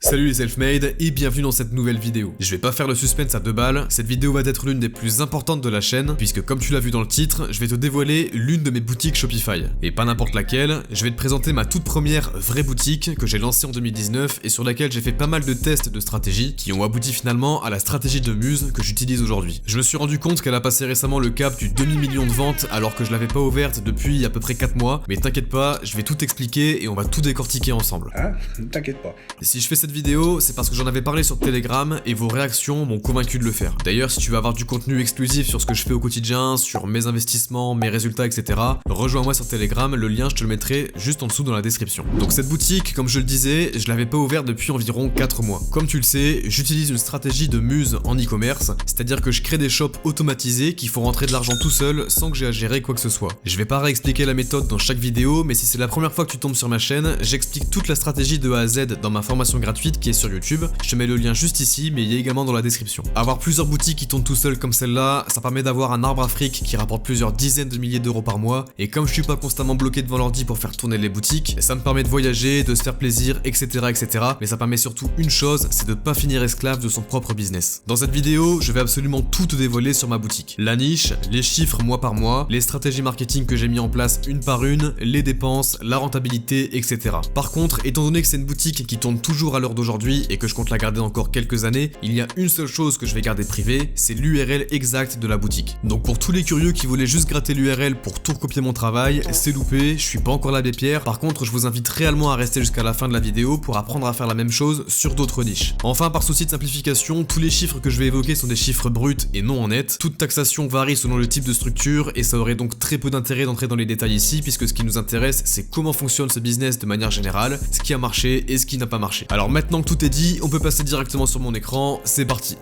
Salut les self-made et bienvenue dans cette nouvelle vidéo. Je vais pas faire le suspense à 2 balles, cette vidéo va être l'une des plus importantes de la chaîne puisque comme tu l'as vu dans le titre, je vais te dévoiler l'une de mes boutiques Shopify. Et pas n'importe laquelle, je vais te présenter ma toute première vraie boutique que j'ai lancée en 2019 et sur laquelle j'ai fait pas mal de tests de stratégie qui ont abouti finalement à la stratégie de Muse que j'utilise aujourd'hui. Je me suis rendu compte qu'elle a passé récemment le cap du demi-million de ventes alors que je l'avais pas ouverte depuis à peu près 4 mois, mais t'inquiète pas, je vais tout expliquer et on va tout décortiquer ensemble. Hein? T'inquiète pas. Si je fais cette vidéo, c'est parce que j'en avais parlé sur Telegram et vos réactions m'ont convaincu de le faire. D'ailleurs, si tu veux avoir du contenu exclusif sur ce que je fais au quotidien, sur mes investissements, mes résultats, etc., rejoins-moi sur Telegram, le lien je te le mettrai juste en dessous dans la description. Donc cette boutique, comme je le disais, je l'avais pas ouverte depuis environ 4 mois. Comme tu le sais, j'utilise une stratégie de Muse en e-commerce, c'est-à-dire que je crée des shops automatisés qui font rentrer de l'argent tout seul sans que j'ai à gérer quoi que ce soit. Je vais pas réexpliquer la méthode dans chaque vidéo, mais si c'est la première fois que tu tombes sur ma chaîne, j'explique toute la stratégie de A à Z dans ma formation gratuite qui est sur YouTube. Je te mets le lien juste ici, mais il y a également dans la description. Avoir plusieurs boutiques qui tournent tout seul comme celle-là, ça permet d'avoir un arbre à fric qui rapporte plusieurs dizaines de milliers d'euros par mois. Et comme je suis pas constamment bloqué devant l'ordi pour faire tourner les boutiques, ça me permet de voyager, de se faire plaisir, etc. etc. Mais ça permet surtout une chose, c'est de pas finir esclave de son propre business. Dans cette vidéo, je vais absolument tout te dévoiler sur ma boutique. La niche, les chiffres mois par mois, les stratégies marketing que j'ai mis en place une par une, les dépenses, la rentabilité, etc. Par contre, étant donné que c'est une boutique qui tourne toujours à l'heure d'aujourd'hui et que je compte la garder encore quelques années, il y a une seule chose que je vais garder privée, c'est l'URL exacte de la boutique. Donc pour tous les curieux qui voulaient juste gratter l'URL pour tout recopier mon travail, c'est loupé, je suis pas encore l'abbé Pierre, par contre je vous invite réellement à rester jusqu'à la fin de la vidéo pour apprendre à faire la même chose sur d'autres niches. Enfin, par souci de simplification, tous les chiffres que je vais évoquer sont des chiffres bruts et non en net, toute taxation varie selon le type de structure et ça aurait donc très peu d'intérêt d'entrer dans les détails ici puisque ce qui nous intéresse c'est comment fonctionne ce business de manière générale, ce qui a marché et ce qui n'a pas marché. Alors maintenant que tout est dit, on peut passer directement sur mon écran, c'est parti.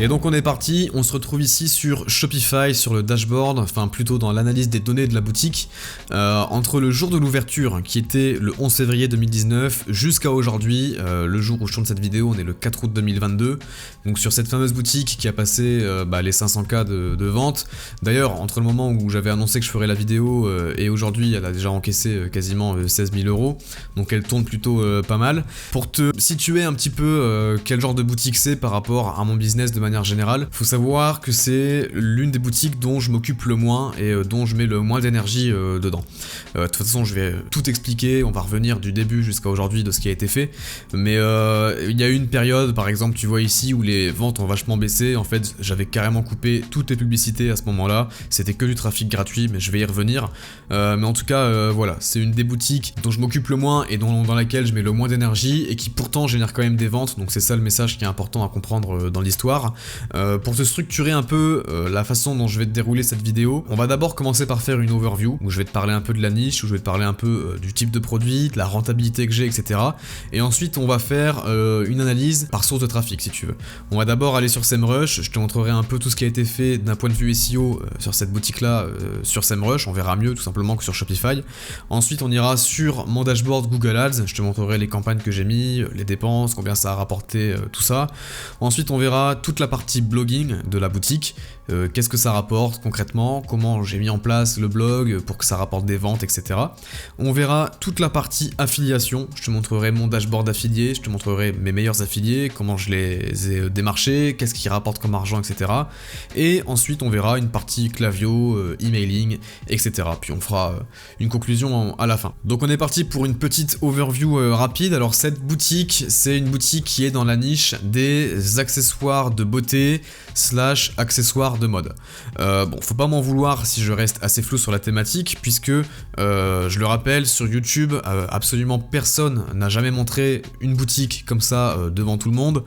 Et donc on est parti, on se retrouve ici sur Shopify, sur le dashboard, enfin plutôt dans l'analyse des données de la boutique, entre le jour de l'ouverture, qui était le 11 février 2019, jusqu'à aujourd'hui, le jour où je tourne cette vidéo, on est le 4 août 2022, donc sur cette fameuse boutique qui a passé les 500K de vente. D'ailleurs, entre le moment où j'avais annoncé que je ferais la vidéo et aujourd'hui, elle a déjà encaissé quasiment 16 000 euros, donc elle tourne plutôt pas mal. Pour te situer un petit peu quel genre de boutique c'est par rapport à mon business de manière générale, faut savoir que c'est l'une des boutiques dont je m'occupe le moins et dont je mets le moins d'énergie dedans. De toute façon, je vais tout expliquer, on va revenir du début jusqu'à aujourd'hui de ce qui a été fait, mais il y a eu une période, par exemple, tu vois ici, où les ventes ont vachement baissé. En fait, j'avais carrément coupé toutes les publicités à ce moment-là, c'était que du trafic gratuit, mais je vais y revenir. Mais en tout cas, voilà, c'est une des boutiques dont je m'occupe le moins et dans laquelle je mets le moins d'énergie et qui pourtant génère quand même des ventes, donc c'est ça le message qui est important à comprendre dans l'histoire. Pour te structurer un peu la façon dont je vais te dérouler cette vidéo, on va d'abord commencer par faire une overview où je vais te parler un peu de la niche, où je vais te parler un peu du type de produit, de la rentabilité que j'ai, etc. Et ensuite on va faire une analyse par source de trafic si tu veux. On va d'abord aller sur SEMrush, je te montrerai un peu tout ce qui a été fait d'un point de vue SEO sur cette boutique là sur SEMrush, on verra mieux tout simplement que sur Shopify. Ensuite on ira sur mon dashboard Google Ads, je te montrerai les campagnes que j'ai mis, les dépenses, combien ça a rapporté, tout ça. Ensuite on verra toute la partie blogging de la boutique, qu'est-ce que ça rapporte concrètement, comment j'ai mis en place le blog pour que ça rapporte des ventes, etc. On verra toute la partie affiliation, je te montrerai mon dashboard affilié, je te montrerai mes meilleurs affiliés, comment je les ai démarchés, qu'est-ce qui rapporte comme argent, etc. Et ensuite on verra une partie Klaviyo, emailing, etc. Puis on fera une conclusion à la fin. Donc on est parti pour une petite overview rapide. Alors cette boutique, c'est une boutique qui est dans la niche des accessoires de beauté / accessoires de mode. Bon, faut pas m'en vouloir si je reste assez flou sur la thématique, puisque je le rappelle, sur YouTube, absolument personne n'a jamais montré une boutique comme ça devant tout le monde,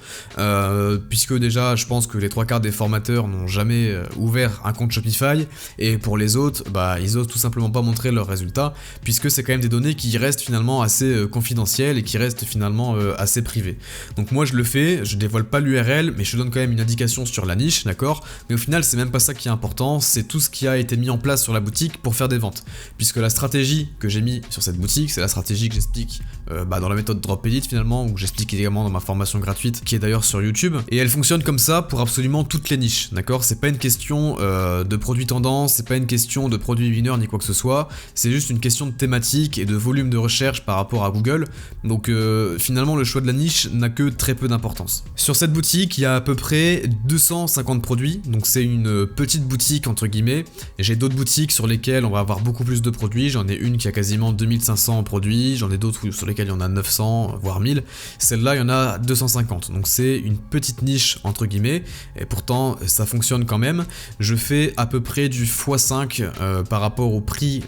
puisque déjà je pense que les 3/4 des formateurs n'ont jamais ouvert un compte Shopify, et pour les autres, ils osent tout simplement pas montrer leurs résultats, puisque c'est quand même des données qui restent finalement assez confidentielles et qui restent finalement assez privées. Donc moi je le fais, je dévoile pas l'URL, mais je te donne quand même une indication sur la niche, d'accord? Mais au final final, c'est même pas ça qui est important, c'est tout ce qui a été mis en place sur la boutique pour faire des ventes. Puisque la stratégie que j'ai mis sur cette boutique, c'est la stratégie que j'explique dans la méthode Drop Edit finalement, où j'explique également dans ma formation gratuite, qui est d'ailleurs sur YouTube. Et elle fonctionne comme ça pour absolument toutes les niches, d'accord? C'est pas une question de produit tendance, c'est pas une question de produit winner ni quoi que ce soit, c'est juste une question de thématique et de volume de recherche par rapport à Google. Donc finalement, le choix de la niche n'a que très peu d'importance. Sur cette boutique, il y a à peu près 250 produits, donc c'est une petite boutique entre guillemets. J'ai d'autres boutiques sur lesquelles on va avoir beaucoup plus de produits, j'en ai une qui a quasiment 2500 produits, j'en ai d'autres sur lesquelles il y en a 900 voire 1000. Celle-là, il y en a 250, donc c'est une petite niche entre guillemets, et pourtant ça fonctionne quand même. Je fais à peu près du x5 par rapport au prix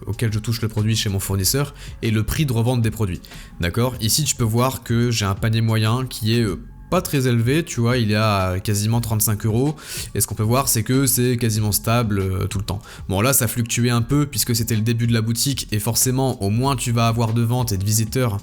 auquel je touche le produit chez mon fournisseur et le prix de revente des produits. D'accord? Ici tu peux voir que j'ai un panier moyen qui est pas très élevé, tu vois, il est à quasiment 35 €, et ce qu'on peut voir c'est que c'est quasiment stable tout le temps. Bon là ça fluctuait un peu puisque c'était le début de la boutique, et forcément au moins tu vas avoir de ventes et de visiteurs,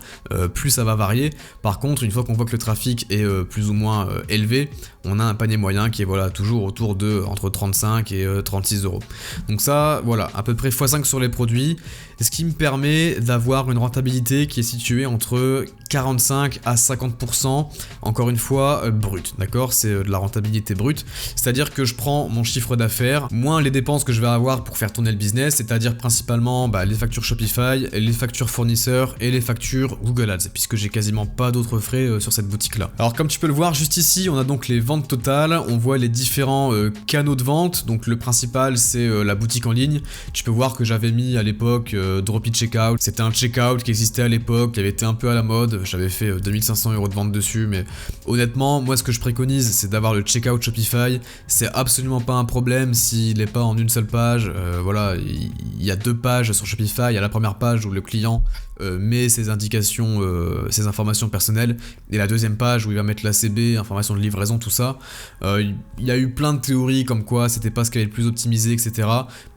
plus ça va varier. Par contre une fois qu'on voit que le trafic est plus ou moins élevé, on a un panier moyen qui est voilà toujours autour de entre 35 et 36 €. Donc ça voilà, à peu près x5 sur les produits, ce qui me permet d'avoir une rentabilité qui est située entre 45 à 50%, encore une fois brut, d'accord? C'est de la rentabilité brute, c'est-à-dire que je prends mon chiffre d'affaires moins les dépenses que je vais avoir pour faire tourner le business, c'est-à-dire principalement les factures Shopify, les factures fournisseurs et les factures Google Ads, puisque j'ai quasiment pas d'autres frais sur cette boutique-là. Alors comme tu peux le voir juste ici, on a donc les ventes totales, on voit les différents canaux de vente. Donc le principal c'est la boutique en ligne. Tu peux voir que j'avais mis à l'époque Drop It Checkout, c'était un checkout qui existait à l'époque, qui avait été un peu à la mode, j'avais fait 2500 € de vente dessus, mais honnêtement moi ce que je préconise c'est d'avoir le checkout Shopify. C'est absolument pas un problème s'il n'est pas en une seule page. Voilà, il y a 2 pages sur Shopify, il y a la première page où le client met ses indications, ses informations personnelles, et la deuxième page où il va mettre l'ACB, information de livraison, tout ça. Il y a eu plein de théories comme quoi c'était pas ce qui est le plus optimisé, etc.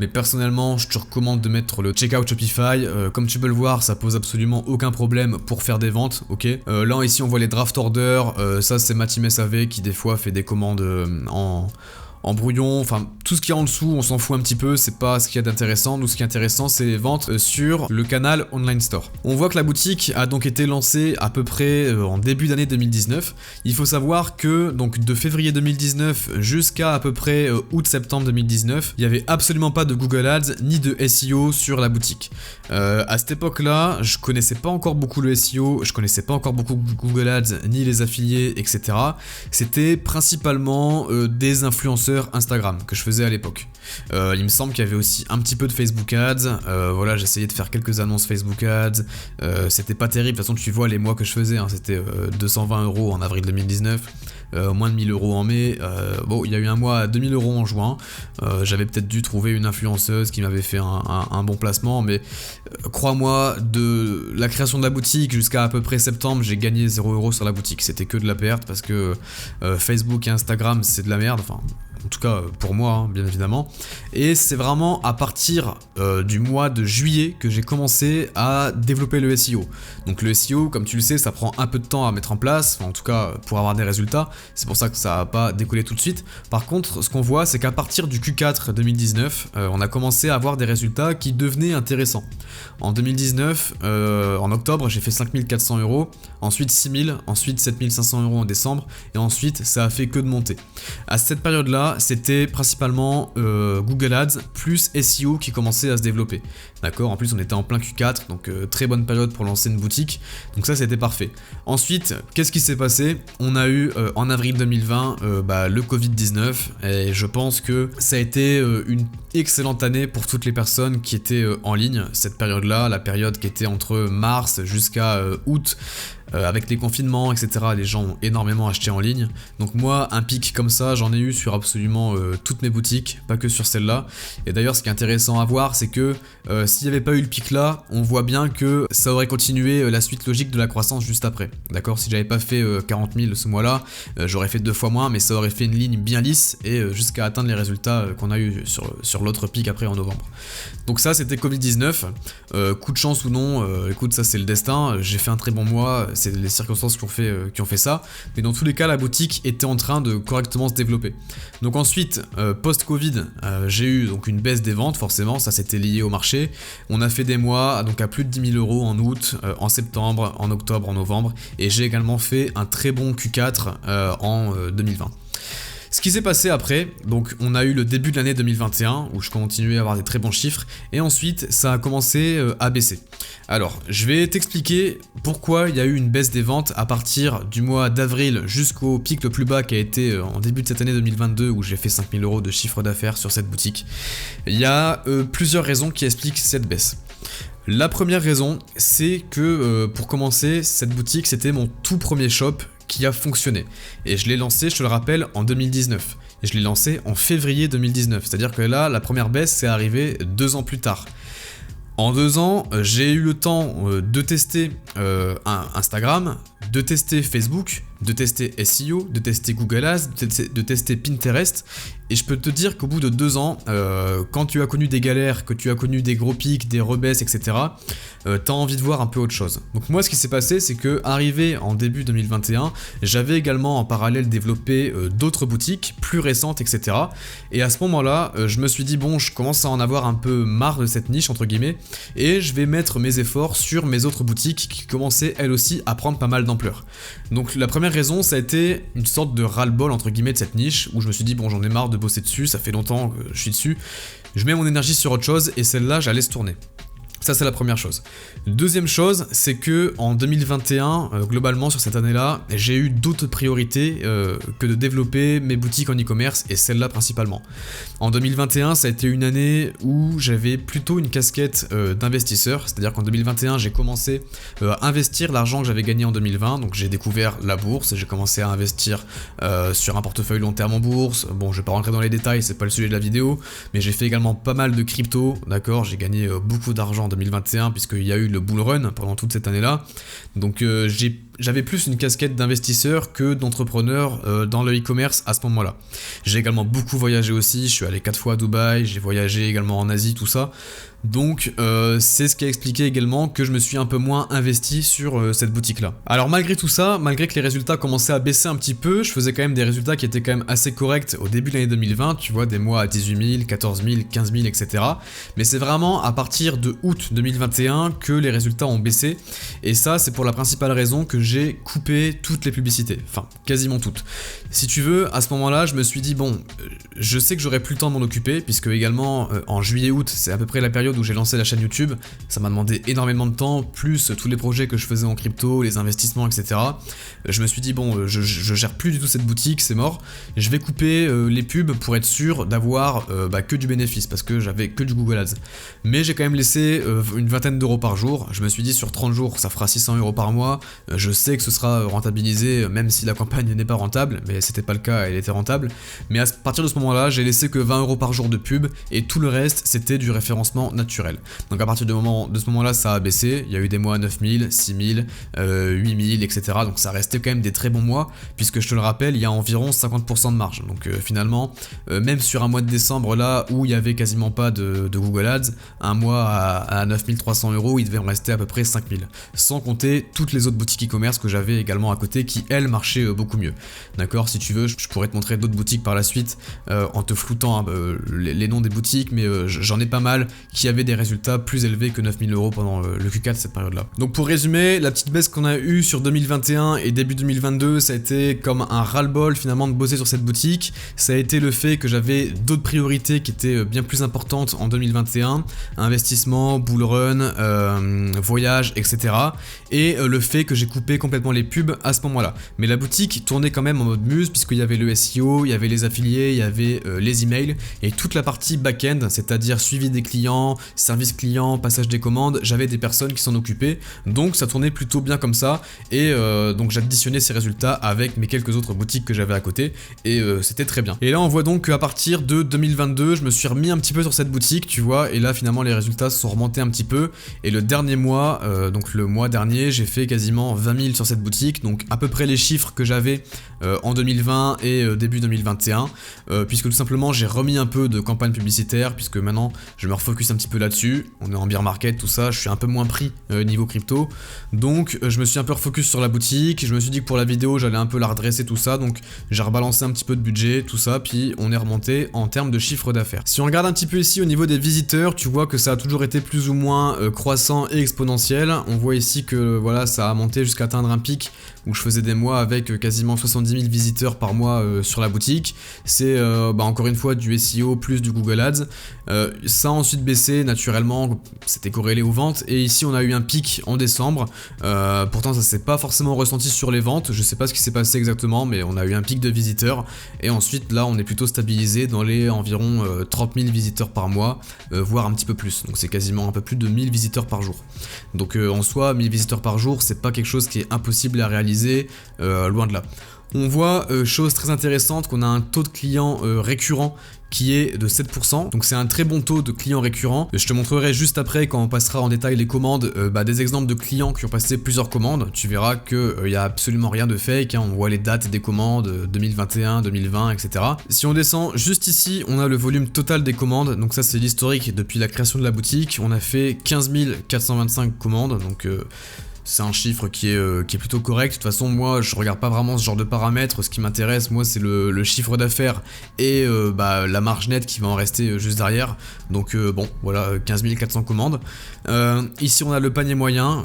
Mais personnellement, je te recommande de mettre le checkout Shopify. Comme tu peux le voir, ça pose absolument aucun problème pour faire des ventes, ok. Là ici on voit les draft orders, ça c'est ma team SAV qui des fois fait des commandes en brouillon, enfin tout ce qu'il y a en dessous on s'en fout un petit peu, c'est pas ce qu'il y a d'intéressant. Nous ce qui est intéressant c'est les ventes sur le canal online store. On voit que la boutique a donc été lancée à peu près en début d'année 2019. Il faut savoir que donc de février 2019 jusqu'à à peu près août-septembre 2019, il n'y avait absolument pas de Google Ads ni de SEO sur la boutique. À cette époque là, je connaissais pas encore beaucoup le SEO, je connaissais pas encore beaucoup Google Ads ni les affiliés, etc. C'était principalement des influenceurs Instagram que je faisais à l'époque. Il me semble qu'il y avait aussi un petit peu de Facebook Ads. Voilà, j'essayais de faire quelques annonces Facebook Ads. C'était pas terrible, de toute façon tu vois les mois que je faisais, hein, c'était 220 € en avril 2019. Moins de 1000 € en mai. Bon, il y a eu un mois à 2000 € en juin. J'avais peut-être dû trouver une influenceuse qui m'avait fait un bon placement, mais crois-moi, de la création de la boutique jusqu'à à peu près septembre, j'ai gagné 0 € sur la boutique. C'était que de la perte parce que Facebook et Instagram, c'est de la merde. Enfin, en tout cas pour moi, hein, bien évidemment. Et c'est vraiment à partir du mois de juillet que j'ai commencé à développer le SEO. Donc le SEO, comme tu le sais, ça prend un peu de temps à mettre en place, enfin, en tout cas pour avoir des résultats. C'est pour ça que ça n'a pas décollé tout de suite. Par contre, ce qu'on voit, c'est qu'à partir du Q4 2019, on a commencé à avoir des résultats qui devenaient intéressants. En 2019, en octobre, j'ai fait 5400 €, ensuite 6000, ensuite 7500 € en décembre, et ensuite ça a fait que de monter. À cette période-là, c'était principalement Google Ads plus SEO qui commençait à se développer. D'accord, en plus on était en plein Q4, donc très bonne période pour lancer une boutique, donc ça c'était parfait. Ensuite, qu'est-ce qui s'est passé? On a eu en avril 2020 le Covid-19, et je pense que ça a été une excellente année pour toutes les personnes qui étaient en ligne. Cette période-là, la période qui était entre mars jusqu'à août, avec les confinements, etc., les gens ont énormément acheté en ligne. Donc moi, un pic comme ça, j'en ai eu sur absolument toutes mes boutiques, pas que sur celle-là. Et d'ailleurs, ce qui est intéressant à voir, c'est que s'il n'y avait pas eu le pic là, on voit bien que ça aurait continué la suite logique de la croissance juste après. D'accord, si j'avais pas fait 40 000 ce mois-là, j'aurais fait 2 fois moins, mais ça aurait fait une ligne bien lisse et jusqu'à atteindre les résultats qu'on a eu sur l'autre pic après en novembre. Donc ça, c'était Covid-19. Coup de chance ou non, écoute, ça c'est le destin. J'ai fait un très bon mois. c'est les circonstances qui ont fait ça, mais dans tous les cas la boutique était en train de correctement se développer. Donc ensuite, post-Covid, j'ai eu donc une baisse des ventes, forcément, ça c'était lié au marché. On a fait des mois donc à plus de 10 000 € en août, en septembre, en octobre, en novembre, et j'ai également fait un très bon Q4 en 2020. Ce qui s'est passé après, donc on a eu le début de l'année 2021 où je continuais à avoir des très bons chiffres et ensuite ça a commencé à baisser. Alors je vais t'expliquer pourquoi il y a eu une baisse des ventes à partir du mois d'avril jusqu'au pic le plus bas qui a été en début de cette année 2022 où j'ai fait 5 000 € de chiffre d'affaires sur cette boutique. Il y a plusieurs raisons qui expliquent cette baisse. La première raison, c'est que pour commencer, cette boutique c'était mon tout premier shop qui a fonctionné. Et je l'ai lancé, je te le rappelle, en 2019. Et je l'ai lancé en février 2019. C'est-à-dire que là, la première baisse, c'est arrivé 2 ans plus tard. En 2 ans, j'ai eu le temps de tester Instagram, de tester Facebook, de tester SEO, de tester Google Ads, de tester Pinterest. Et je peux te dire qu'au bout de 2 ans, quand tu as connu des galères, que tu as connu des gros pics, des rebaisses, etc., t'as envie de voir un peu autre chose. Donc moi, ce qui s'est passé, c'est que arrivé en début 2021, j'avais également en parallèle développé d'autres boutiques plus récentes, etc. Et à ce moment-là, je me suis dit, bon, je commence à en avoir un peu marre de cette niche, entre guillemets, et je vais mettre mes efforts sur mes autres boutiques qui commençaient, elles aussi, à prendre pas mal d'ampleur. Donc la première raison, ça a été une sorte de ras-le-bol, entre guillemets, de cette niche, où je me suis dit, bon, j'en ai marre de bosser dessus, ça fait longtemps que je suis dessus, je mets mon énergie sur autre chose, et celle-là, j'allais se tourner. Ça, c'est la première chose. Deuxième chose, c'est que en 2021, globalement sur cette année-là, j'ai eu d'autres priorités que de développer mes boutiques en e-commerce et celle-là principalement. En 2021, ça a été une année où j'avais plutôt une casquette d'investisseur, c'est-à-dire qu'en 2021, j'ai commencé à investir l'argent que j'avais gagné en 2020, donc j'ai découvert la bourse, j'ai commencé à investir sur un portefeuille long terme en bourse. Bon, je vais pas rentrer dans les détails, c'est pas le sujet de la vidéo, mais j'ai fait également pas mal de crypto, d'accord, j'ai gagné beaucoup d'argent 2021 puisqu'il y a eu le bull run pendant toute cette année-là. Donc j'avais plus une casquette d'investisseur que d'entrepreneur dans le e-commerce à ce moment-là. J'ai également beaucoup voyagé aussi, je suis allé 4 fois à Dubaï, j'ai voyagé également en Asie, tout ça. Donc c'est ce qui a expliqué également que je me suis un peu moins investi sur cette boutique-là. Alors malgré tout ça, malgré que les résultats commençaient à baisser un petit peu, je faisais quand même des résultats qui étaient quand même assez corrects au début de l'année 2020, tu vois, des mois à 18 000, 14 000, 15 000, etc. Mais c'est vraiment à partir de août 2021 que les résultats ont baissé. Et ça, c'est pour la principale raison que j'ai coupé toutes les publicités. Enfin, quasiment toutes. Si tu veux, à ce moment-là, je me suis dit, bon, je sais que j'aurai plus le temps de m'en occuper, puisque également en juillet-août, c'est à peu près la période où j'ai lancé la chaîne YouTube, ça m'a demandé énormément de temps, plus tous les projets que je faisais en crypto, les investissements, etc. Je me suis dit, bon, je gère plus du tout cette boutique, c'est mort, je vais couper les pubs pour être sûr d'avoir que du bénéfice, parce que j'avais que du Google Ads. Mais j'ai quand même laissé une vingtaine d'euros par jour, je me suis dit sur 30 jours, ça fera 600 € par mois, je sais que ce sera rentabilisé, même si la campagne n'est pas rentable, mais c'était pas le cas, elle était rentable. Mais à partir de ce moment-là, j'ai laissé que 20 € par jour de pub, et tout le reste, c'était du référencement naturel. Donc à partir de ce moment-là, ça a baissé, il y a eu des mois à 9 000, 6 000, 8 000, etc. Donc ça restait quand même des très bons mois, puisque je te le rappelle, il y a environ 50% de marge. Donc finalement, même sur un mois de décembre là, où il y avait quasiment pas de Google Ads, un mois à 9 300 €, il devait en rester à peu près 5 000. Sans compter toutes les autres boutiques e-commerce que j'avais également à côté, qui elles marchaient beaucoup mieux. D'accord, si tu veux, je pourrais te montrer d'autres boutiques par la suite, en te floutant les noms des boutiques, mais j'en ai pas mal qui avaient des résultats plus élevés que 9 000 € pendant le Q4 cette période-là. Donc pour résumer, la petite baisse qu'on a eue sur 2021 et début 2022, ça a été comme un ras-le-bol finalement de bosser sur cette boutique. Ça a été le fait que j'avais d'autres priorités qui étaient bien plus importantes en 2021, investissement, bull run, voyage, etc. Et le fait que j'ai coupé complètement les pubs à ce moment-là. Mais la boutique tournait quand même en mode muse, puisqu'il y avait le SEO, il y avait les affiliés, il y avait les emails, et toute la partie back-end, c'est-à-dire suivi des clients, service client, passage des commandes, j'avais des personnes qui s'en occupaient, donc ça tournait plutôt bien comme ça, et donc j'additionnais ces résultats avec mes quelques autres boutiques que j'avais à côté, et c'était très bien. Et là on voit donc qu'à partir de 2022, je me suis remis un petit peu sur cette boutique, tu vois, et là finalement les résultats se sont remontés un petit peu, et le dernier mois, donc le mois dernier, j'ai fait quasiment 20 000 sur cette boutique, donc à peu près les chiffres que j'avais en 2020 et début 2021, puisque tout simplement j'ai remis un peu de campagne publicitaire, puisque maintenant je me refocus un petit peu là-dessus, on est en bear market, tout ça, je suis un peu moins pris niveau crypto, donc je me suis un peu refocus sur la boutique, je me suis dit que pour la vidéo j'allais un peu la redresser tout ça, donc j'ai rebalancé un petit peu de budget, tout ça, puis on est remonté en termes de chiffre d'affaires. Si on regarde un petit peu ici au niveau des visiteurs, tu vois que ça a toujours été plus ou moins croissant et exponentiel. On voit ici que voilà, ça a monté jusqu'à atteindre un pic où je faisais des mois avec quasiment 70 000 visiteurs par mois sur la boutique. C'est encore une fois du SEO plus du Google Ads. Ça a ensuite baissé naturellement, c'était corrélé aux ventes, et ici on a eu un pic en décembre. Pourtant ça s'est pas forcément ressenti sur les ventes, je sais pas ce qui s'est passé exactement, mais on a eu un pic de visiteurs, et ensuite là on est plutôt stabilisé dans les environ 30 000 visiteurs par mois, voire un petit peu plus, donc c'est quasiment un peu plus de 1000 visiteurs par jour. Donc en soi 1000 visiteurs par jour c'est pas quelque chose qui est impossible à réaliser, loin de là. On voit, chose très intéressante, qu'on a un taux de clients récurrent qui est de 7%, donc c'est un très bon taux de clients récurrents. Je te montrerai juste après, quand on passera en détail les commandes, des exemples de clients qui ont passé plusieurs commandes. Tu verras qu'il n'y a absolument rien de fake, hein. On voit les dates des commandes, 2021, 2020, etc. Si on descend juste ici, on a le volume total des commandes, donc ça c'est l'historique depuis la création de la boutique. On a fait 15 425 commandes, donc c'est un chiffre qui est plutôt correct. De toute façon moi je regarde pas vraiment ce genre de paramètres, ce qui m'intéresse moi c'est le chiffre d'affaires et la marge nette qui va en rester juste derrière. Donc bon voilà, 15 400 commandes. Ici on a le panier moyen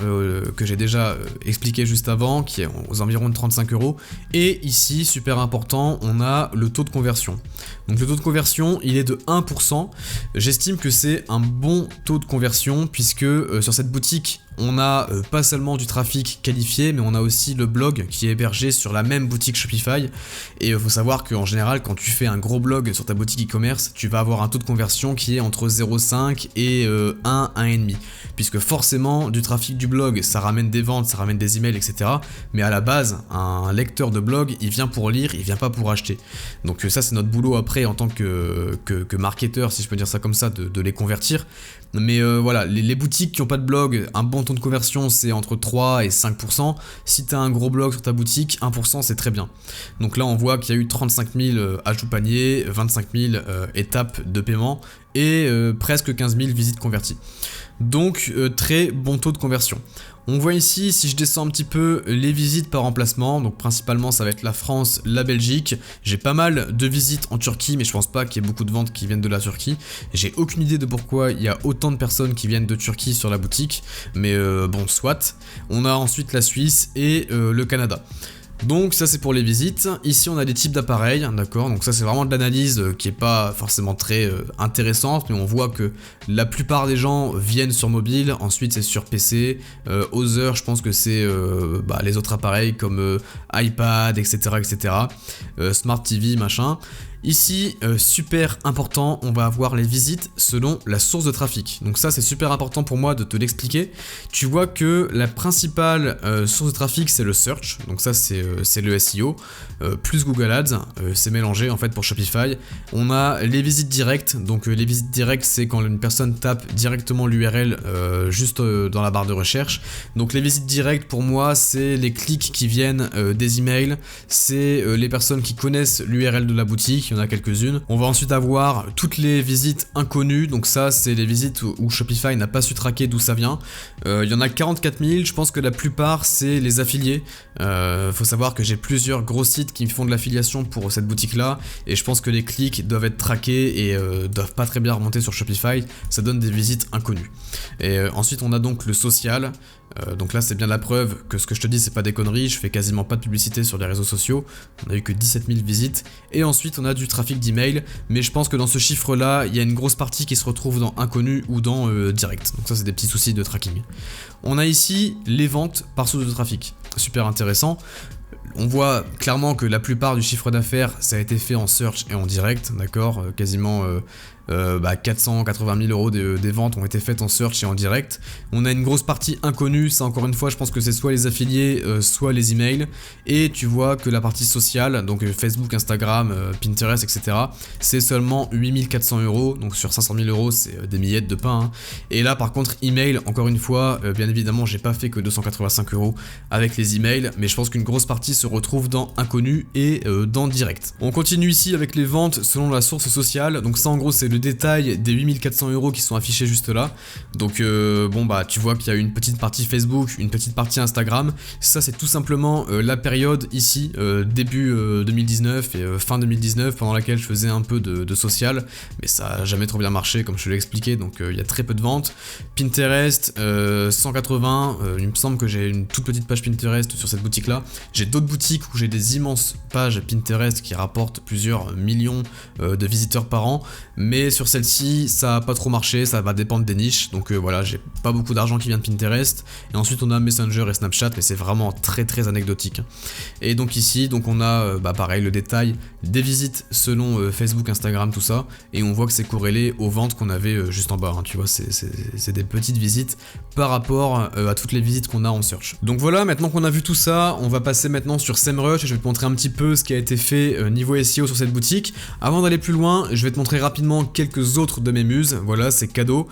que j'ai déjà expliqué juste avant, qui est aux environs de 35 €. Et ici, super important, on a le taux de conversion. Donc le taux de conversion il est de 1%. J'estime que c'est un bon taux de conversion, puisque sur cette boutique on a pas seulement du trafic qualifié, mais on a aussi le blog qui est hébergé sur la même boutique Shopify. Et il faut savoir qu'en général, quand tu fais un gros blog sur ta boutique e-commerce, tu vas avoir un taux de conversion qui est entre 0,5 et 1, 1,5. Puisque forcément, du trafic du blog, ça ramène des ventes, ça ramène des emails, etc. Mais à la base, un lecteur de blog, il vient pour lire, il vient pas pour acheter. Donc ça, c'est notre boulot après en tant que marketeur, si je peux dire ça comme ça, de les convertir. Mais voilà, les boutiques qui n'ont pas de blog, un bon taux de conversion c'est entre 3 et 5%. Si tu as un gros blog sur ta boutique, 1% c'est très bien. Donc là on voit qu'il y a eu 35 000 ajouts paniers, 25 000 étapes de paiement et presque 15 000 visites converties. Donc très bon taux de conversion. On voit ici, si je descends un petit peu, les visites par emplacement, donc principalement ça va être la France, la Belgique. J'ai pas mal de visites en Turquie, mais je pense pas qu'il y ait beaucoup de ventes qui viennent de la Turquie. J'ai aucune idée de pourquoi il y a autant de personnes qui viennent de Turquie sur la boutique, mais bon, soit. On a ensuite la Suisse et le Canada. Donc ça c'est pour les visites. Ici on a des types d'appareils, d'accord, donc ça c'est vraiment de l'analyse qui est pas forcément très intéressante, mais on voit que la plupart des gens viennent sur mobile, ensuite c'est sur PC, Other je pense que c'est les autres appareils comme iPad, etc. Smart TV, machin. Ici, super important, on va avoir les visites selon la source de trafic. Donc ça c'est super important pour moi de te l'expliquer. Tu vois que la principale source de trafic c'est le search, donc ça c'est le SEO, plus Google Ads, c'est mélangé en fait pour Shopify. On a les visites directes, donc les visites directes c'est quand une personne tape directement l'URL juste dans la barre de recherche. Donc les visites directes pour moi c'est les clics qui viennent des emails, c'est les personnes qui connaissent l'URL de la boutique. Il y en a quelques-unes. On va ensuite avoir toutes les visites inconnues, donc ça c'est les visites où Shopify n'a pas su traquer d'où ça vient. Il y en a 44 000, je pense que la plupart c'est les affiliés. Faut savoir que j'ai plusieurs gros sites qui me font de l'affiliation pour cette boutique là, et je pense que les clics doivent être traqués et doivent pas très bien remonter sur Shopify, ça donne des visites inconnues. Et ensuite on a donc le social. Donc là c'est bien la preuve que ce que je te dis c'est pas des conneries, je fais quasiment pas de publicité sur les réseaux sociaux, on a eu que 17 000 visites, et ensuite on a du trafic d'email, mais je pense que dans ce chiffre là, il y a une grosse partie qui se retrouve dans inconnu ou dans direct, donc ça c'est des petits soucis de tracking. On a ici les ventes par source de trafic, super intéressant. On voit clairement que la plupart du chiffre d'affaires ça a été fait en search et en direct, d'accord, quasiment 480 000 euros des ventes ont été faites en search et en direct. On a une grosse partie inconnue, ça encore une fois je pense que c'est soit les affiliés, soit les emails, et tu vois que la partie sociale, donc Facebook, Instagram, Pinterest, etc., c'est seulement 8400 euros, donc sur 500 000 euros c'est des miettes de pain, hein. Et là par contre email, encore une fois, bien évidemment j'ai pas fait que 285 euros avec les emails, mais je pense qu'une grosse partie se retrouve dans inconnu et dans direct. On continue ici avec les ventes selon la source sociale, donc ça en gros c'est le détail des 8400 euros qui sont affichés juste là. Donc bon bah tu vois qu'il y a une petite partie Facebook, une petite partie Instagram, ça c'est tout simplement la période ici, début 2019 et fin 2019, pendant laquelle je faisais un peu de social, mais ça a jamais trop bien marché comme je te l'ai expliqué, donc il y a très peu de ventes. Pinterest, 180, il me semble que j'ai une toute petite page Pinterest sur cette boutique là. J'ai d'autres boutiques où j'ai des immenses pages Pinterest qui rapportent plusieurs millions de visiteurs par an, mais sur celle-ci ça a pas trop marché, ça va dépendre des niches, donc voilà, j'ai pas beaucoup d'argent qui vient de Pinterest. Et ensuite on a Messenger et Snapchat, mais c'est vraiment très anecdotique. Et donc ici donc on a pareil le détail des visites selon Facebook, Instagram, tout ça, et on voit que c'est corrélé aux ventes qu'on avait juste en bas, hein, tu vois, c'est des petites visites par rapport à toutes les visites qu'on a en search. Donc voilà, maintenant qu'on a vu tout ça, on va passer maintenant sur SEMrush et je vais te montrer un petit peu ce qui a été fait niveau SEO sur cette boutique. Avant d'aller plus loin, je vais te montrer rapidement quelques autres de mes muses, voilà, c'est cadeau,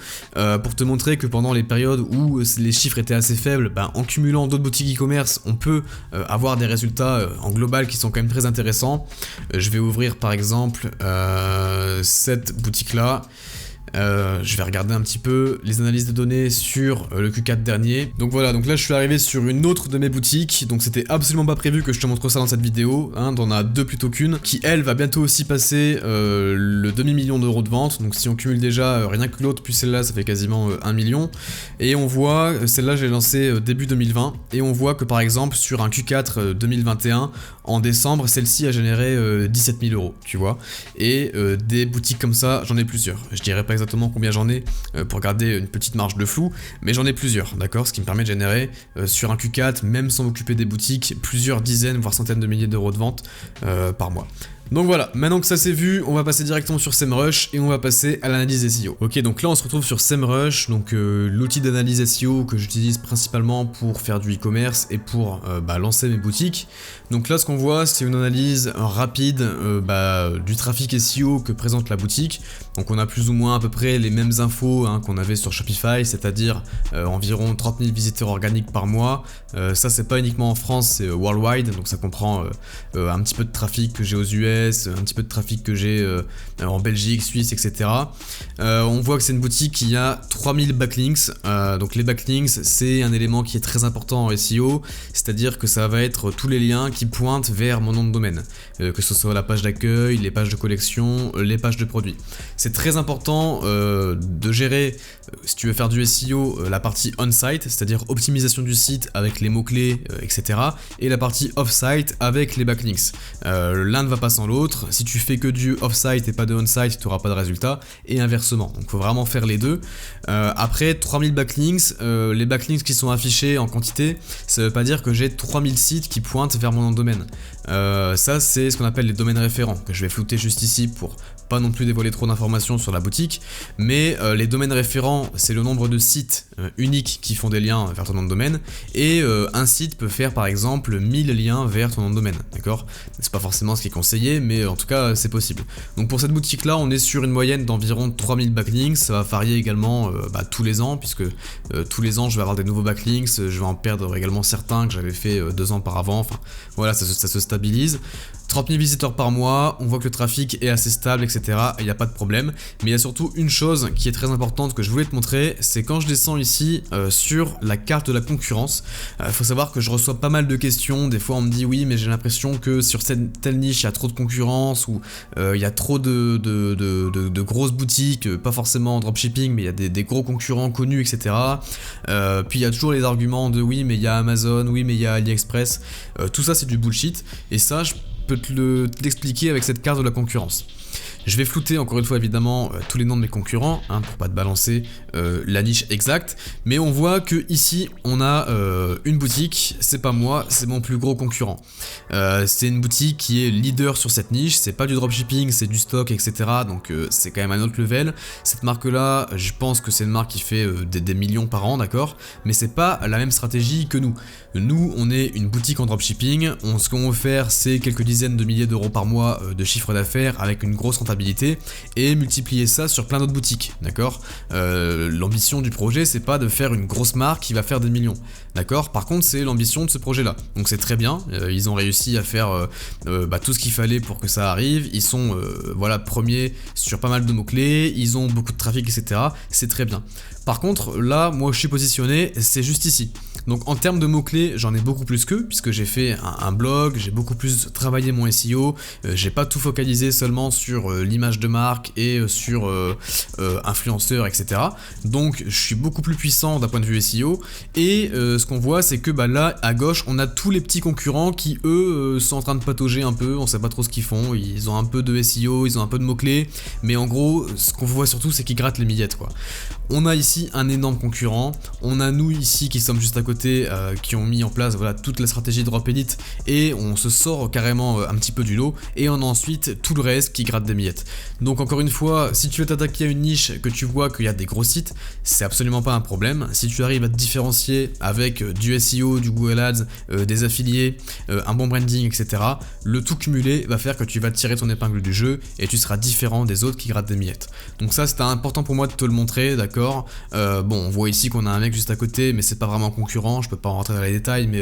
pour te montrer que pendant les périodes où les chiffres étaient assez faibles, en cumulant d'autres boutiques e-commerce, on peut avoir des résultats en global qui sont quand même très intéressants. Je vais ouvrir par exemple cette boutique là. Je vais regarder un petit peu les analyses de données sur le Q4 dernier. Donc voilà, donc là je suis arrivé sur une autre de mes boutiques, donc c'était absolument pas prévu que je te montre ça dans cette vidéo, hein, t'en as deux plutôt qu'une, qui elle va bientôt aussi passer le demi-million d'euros de vente, donc si on cumule déjà rien que l'autre, puis celle-là ça fait quasiment 1 million, et on voit, celle-là j'ai lancé début 2020, et on voit que par exemple sur un Q4 2021, en décembre, celle-ci a généré 17 000 euros, tu vois, et des boutiques comme ça, j'en ai plusieurs, je dirais pas exactement combien j'en ai pour garder une petite marge de flou, mais j'en ai plusieurs, d'accord, ce qui me permet de générer sur un Q4, même sans m'occuper des boutiques, plusieurs dizaines voire centaines de milliers d'euros de vente par mois. Donc voilà, maintenant que ça c'est vu, on va passer directement sur SEMrush et on va passer à l'analyse SEO. Ok, donc là on se retrouve sur SEMrush, donc l'outil d'analyse SEO que j'utilise principalement pour faire du e-commerce et pour lancer mes boutiques. Donc là ce qu'on voit c'est une analyse rapide du trafic SEO que présente la boutique. Donc on a plus ou moins à peu près les mêmes infos qu'on avait sur Shopify, c'est-à-dire environ 30 000 visiteurs organiques par mois. Ça c'est pas uniquement en France, c'est worldwide, donc ça comprend un petit peu de trafic que j'ai aux US, un petit peu de trafic que j'ai en Belgique, Suisse, etc. On voit que c'est une boutique qui a 3000 backlinks, donc les backlinks c'est un élément qui est très important en SEO, c'est-à-dire que ça va être tous les liens qui pointent vers mon nom de domaine, que ce soit la page d'accueil, les pages de collection, les pages de produits. C'est très important de gérer, si tu veux faire du SEO, la partie on-site, c'est-à-dire optimisation du site avec les mots-clés, etc. et la partie off-site avec les backlinks. L'un ne va pas sans l'autre, si tu fais que du off-site et pas de on-site, tu n'auras pas de résultat, et inversement, donc il faut vraiment faire les deux. Après 3000 backlinks, les backlinks qui sont affichés en quantité, ça veut pas dire que j'ai 3000 sites qui pointent vers mon nom de domaine. Ça c'est ce qu'on appelle les domaines référents, que je vais flouter juste ici pour pas non plus dévoiler trop d'informations sur la boutique, mais les domaines référents c'est le nombre de sites uniques qui font des liens vers ton nom de domaine, et un site peut faire par exemple 1000 liens vers ton nom de domaine, d'accord? C'est pas forcément ce qui est conseillé, mais en tout cas c'est possible. Donc pour cette boutique là on est sur une moyenne d'environ 3000 backlinks, ça va varier également tous les ans, puisque tous les ans je vais avoir des nouveaux backlinks, je vais en perdre également certains que j'avais fait 2 ans auparavant, enfin voilà, ça se stabilise. 30 000 visiteurs par mois, on voit que le trafic est assez stable, etc. Il n'y a pas de problème. Mais il y a surtout une chose qui est très importante que je voulais te montrer, c'est quand je descends ici sur la carte de la concurrence. Il faut savoir que je reçois pas mal de questions. Des fois on me dit oui mais j'ai l'impression que sur cette telle niche il y a trop de concurrence, ou il y a trop de grosses boutiques, pas forcément en dropshipping, mais il y a des gros concurrents connus, etc. Puis il y a toujours les arguments de oui mais il y a Amazon, oui mais il y a AliExpress. Tout ça c'est du bullshit, et ça je peux te l'expliquer avec cette carte de la concurrence. Je vais flouter encore une fois évidemment tous les noms de mes concurrents hein, pour pas te balancer la niche exacte, mais on voit que ici on a une boutique, c'est pas moi, c'est mon plus gros concurrent. C'est une boutique qui est leader sur cette niche, c'est pas du dropshipping, c'est du stock etc. Donc c'est quand même un autre level. Cette marque là, je pense que c'est une marque qui fait des millions par an, d'accord, mais c'est pas la même stratégie que nous. Nous on est une boutique en dropshipping, ce qu'on veut faire c'est quelques dizaines de milliers d'euros par mois de chiffre d'affaires avec une grosse rentabilité et multiplier ça sur plein d'autres boutiques, d'accord. L'ambition du projet c'est pas de faire une grosse marque qui va faire des millions, d'accord. Par contre c'est l'ambition de ce projet là, donc c'est très bien, ils ont réussi à faire tout ce qu'il fallait pour que ça arrive, ils sont voilà premiers sur pas mal de mots clés, ils ont beaucoup de trafic etc, c'est très bien. Par contre là moi je suis positionné, c'est juste ici. Donc en termes de mots-clés, j'en ai beaucoup plus qu'eux, puisque j'ai fait un blog, j'ai beaucoup plus travaillé mon SEO, j'ai pas tout focalisé seulement sur l'image de marque et sur influenceurs, etc. Donc je suis beaucoup plus puissant d'un point de vue SEO, et ce qu'on voit c'est que là, à gauche, on a tous les petits concurrents qui, eux, sont en train de patauger un peu, on sait pas trop ce qu'ils font, ils ont un peu de SEO, ils ont un peu de mots-clés, mais en gros, ce qu'on voit surtout, c'est qu'ils grattent les miettes, quoi. On a ici un énorme concurrent, on a nous ici qui sommes juste à côté, qui ont mis en place voilà, toute la stratégie Drop Edit, et on se sort carrément un petit peu du lot, et on a ensuite tout le reste qui gratte des miettes. Donc encore une fois, si tu veux t'attaquer à une niche, que tu vois qu'il y a des gros sites, c'est absolument pas un problème. Si tu arrives à te différencier avec du SEO, du Google Ads, des affiliés, un bon branding, etc., le tout cumulé va faire que tu vas tirer ton épingle du jeu, et tu seras différent des autres qui grattent des miettes. Donc ça c'était important pour moi de te le montrer, d'accord. Bon, on voit ici qu'on a un mec juste à côté, mais c'est pas vraiment un concurrent, je peux pas rentrer dans les détails, mais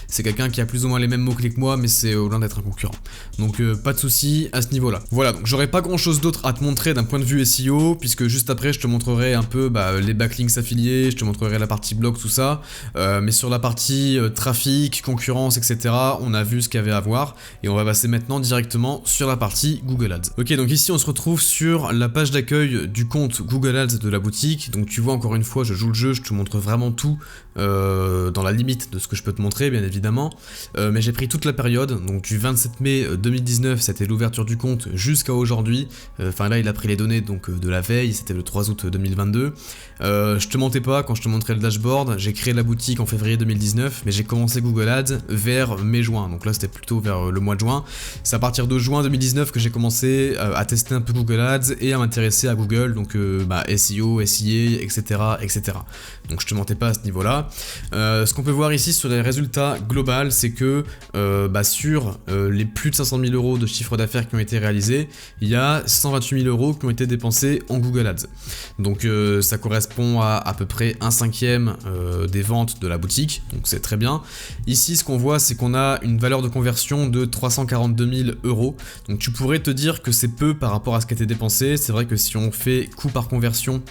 c'est quelqu'un qui a plus ou moins les mêmes mots-clés que moi, mais c'est loin d'être un concurrent. Donc pas de souci à ce niveau-là. Voilà, donc j'aurais pas grand-chose d'autre à te montrer d'un point de vue SEO, puisque juste après je te montrerai un peu les backlinks affiliés, je te montrerai la partie blog, tout ça, mais sur la partie trafic, concurrence, etc., on a vu ce qu'il y avait à voir, et on va passer maintenant directement sur la partie Google Ads. Ok, donc ici on se retrouve sur la page d'accueil du compte Google Ads de la boutique. Donc tu vois encore une fois je joue le jeu, je te montre vraiment tout dans la limite de ce que je peux te montrer bien évidemment, mais j'ai pris toute la période, donc du 27 mai 2019 c'était l'ouverture du compte jusqu'à aujourd'hui, enfin là il a pris les données donc de la veille, c'était le 3 août 2022, je te mentais pas quand je te montrais le dashboard, j'ai créé la boutique en février 2019, mais j'ai commencé Google Ads vers mai-juin, donc là c'était plutôt vers le mois de juin, c'est à partir de juin 2019 que j'ai commencé à tester un peu Google Ads et à m'intéresser à Google, donc SEO, SIA, etc., etc. Donc je te mentais pas à ce niveau-là. Ce qu'on peut voir ici sur les résultats globaux, c'est que sur les plus de 500 000 euros de chiffre d'affaires qui ont été réalisés, il y a 128 000 euros qui ont été dépensés en Google Ads. Donc ça correspond à peu près 1/5 des ventes de la boutique, donc c'est très bien. Ici ce qu'on voit c'est qu'on a une valeur de conversion de 342 000 euros, donc tu pourrais te dire que c'est peu par rapport à ce qui a été dépensé. C'est vrai que si on fait coût par conversion,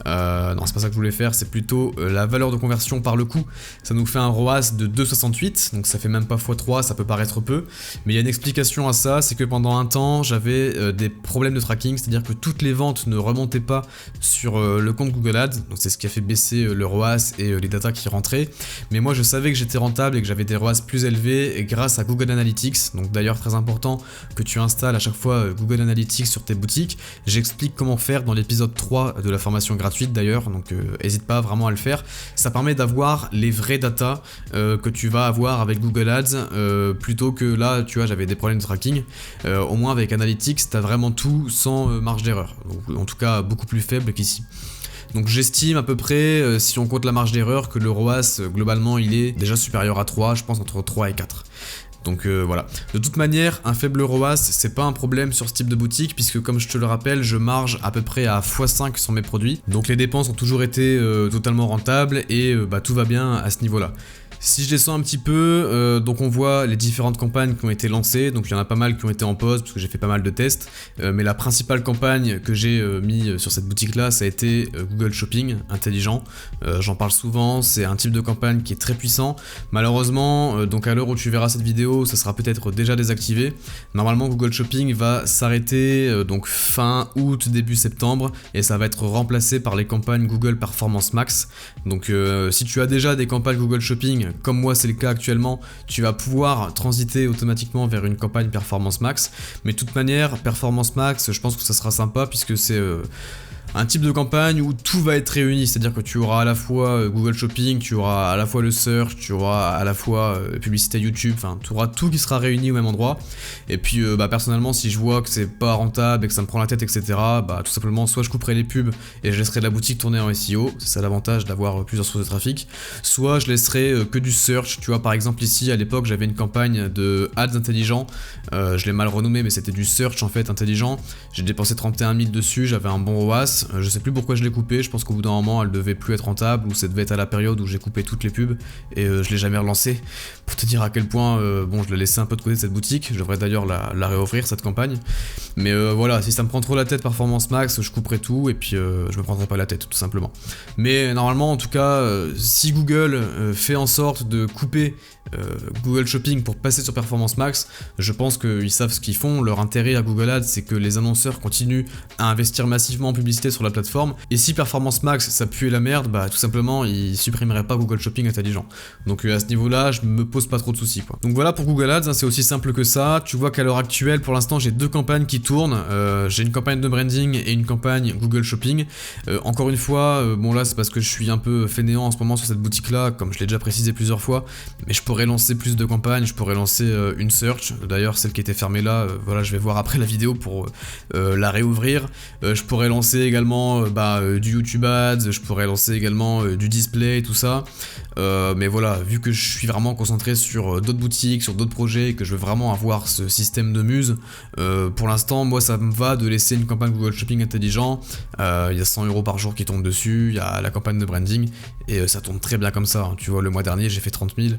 non c'est pas ça que je voulais faire, c'est plutôt la valeur de conversion par le coût, ça nous fait un ROAS de 2,68, donc ça fait même pas x3, ça peut paraître peu, mais il y a une explication à ça, c'est que pendant un temps j'avais des problèmes de tracking, c'est à dire que toutes les ventes ne remontaient pas sur le compte Google Ads, donc c'est ce qui a fait baisser le ROAS et les datas qui rentraient, mais moi je savais que j'étais rentable et que j'avais des ROAS plus élevés et grâce à Google Analytics, donc d'ailleurs très important que tu installes à chaque fois Google Analytics sur tes boutiques, j'explique comment faire dans l'épisode 3 de la formation gratuite d'ailleurs, donc n'hésite pas vraiment à le faire, ça permet d'avoir les vraies datas que tu vas avoir avec Google Ads, plutôt que là tu vois j'avais des problèmes de tracking, au moins avec Analytics tu as vraiment tout sans marge d'erreur, donc en tout cas beaucoup plus faible qu'ici. Donc j'estime à peu près, si on compte la marge d'erreur, que le ROAS globalement il est déjà supérieur à 3, je pense entre 3 et 4. Donc voilà. De toute manière, un faible ROAS, c'est pas un problème sur ce type de boutique, puisque comme je te le rappelle, je marge à peu près à x5 sur mes produits. Donc les dépenses ont toujours été totalement rentables et tout va bien à ce niveau-là. Si je descends un petit peu, donc on voit les différentes campagnes qui ont été lancées, donc il y en a pas mal qui ont été en pause parce que j'ai fait pas mal de tests, mais la principale campagne que j'ai mis sur cette boutique là, ça a été Google Shopping intelligent. J'en parle souvent, c'est un type de campagne qui est très puissant. Malheureusement, donc à l'heure où tu verras cette vidéo, ça sera peut-être déjà désactivé. Normalement Google Shopping va s'arrêter donc fin août, début septembre, et ça va être remplacé par les campagnes Google Performance Max. Donc si tu as déjà des campagnes Google Shopping comme moi c'est le cas actuellement, tu vas pouvoir transiter automatiquement vers une campagne Performance Max. Mais de toute manière, Performance Max, je pense que ça sera sympa puisque c'est un type de campagne où tout va être réuni, c'est-à-dire que tu auras à la fois Google Shopping, tu auras à la fois le search, tu auras à la fois publicité YouTube, enfin tu auras tout qui sera réuni au même endroit. Et puis personnellement, si je vois que c'est pas rentable et que ça me prend la tête, etc., tout simplement soit je couperai les pubs et je laisserai la boutique tourner en SEO, c'est ça l'avantage d'avoir plusieurs sources de trafic, soit je laisserai que du search. Tu vois, par exemple ici à l'époque j'avais une campagne de ads intelligents, je l'ai mal renommé mais c'était du search en fait intelligent, j'ai dépensé 31 000 dessus, j'avais un bon ROAS. Je sais plus pourquoi je l'ai coupé, je pense qu'au bout d'un moment elle devait plus être rentable ou ça devait être à la période où j'ai coupé toutes les pubs et je l'ai jamais relancé pour te dire à quel point je l'ai laissé un peu de côté cette boutique. Je devrais d'ailleurs la réouvrir cette campagne, mais voilà, si ça me prend trop la tête Performance Max, je couperai tout et puis je me prendrai pas la tête tout simplement. Mais normalement en tout cas si Google fait en sorte de couper Google Shopping pour passer sur Performance Max, je pense qu'ils savent ce qu'ils font. Leur intérêt à Google Ads, c'est que les annonceurs continuent à investir massivement en publicité sur la plateforme, et si Performance Max ça pue la merde, tout simplement ils supprimeraient pas Google Shopping intelligent. Donc à ce niveau là je me pose pas trop de soucis quoi. Donc voilà pour Google Ads, c'est aussi simple que ça. Tu vois qu'à l'heure actuelle pour l'instant j'ai deux campagnes qui tournent, j'ai une campagne de branding et une campagne Google Shopping. Encore une fois, là c'est parce que je suis un peu fainéant en ce moment sur cette boutique là, comme je l'ai déjà précisé plusieurs fois, mais je pourrais lancer plus de campagnes, je pourrais lancer une search, d'ailleurs celle qui était fermée là, voilà, je vais voir après la vidéo pour la réouvrir. Je pourrais lancer également du YouTube Ads, je pourrais lancer également du display, tout ça. Mais voilà, vu que je suis vraiment concentré sur d'autres boutiques, sur d'autres projets, et que je veux vraiment avoir ce système de muse, pour l'instant, moi ça me va de laisser une campagne Google Shopping intelligent. Il y a 100 € par jour qui tombent dessus, il y a la campagne de branding, et ça tourne très bien comme ça. Tu vois, le mois dernier j'ai fait 30 000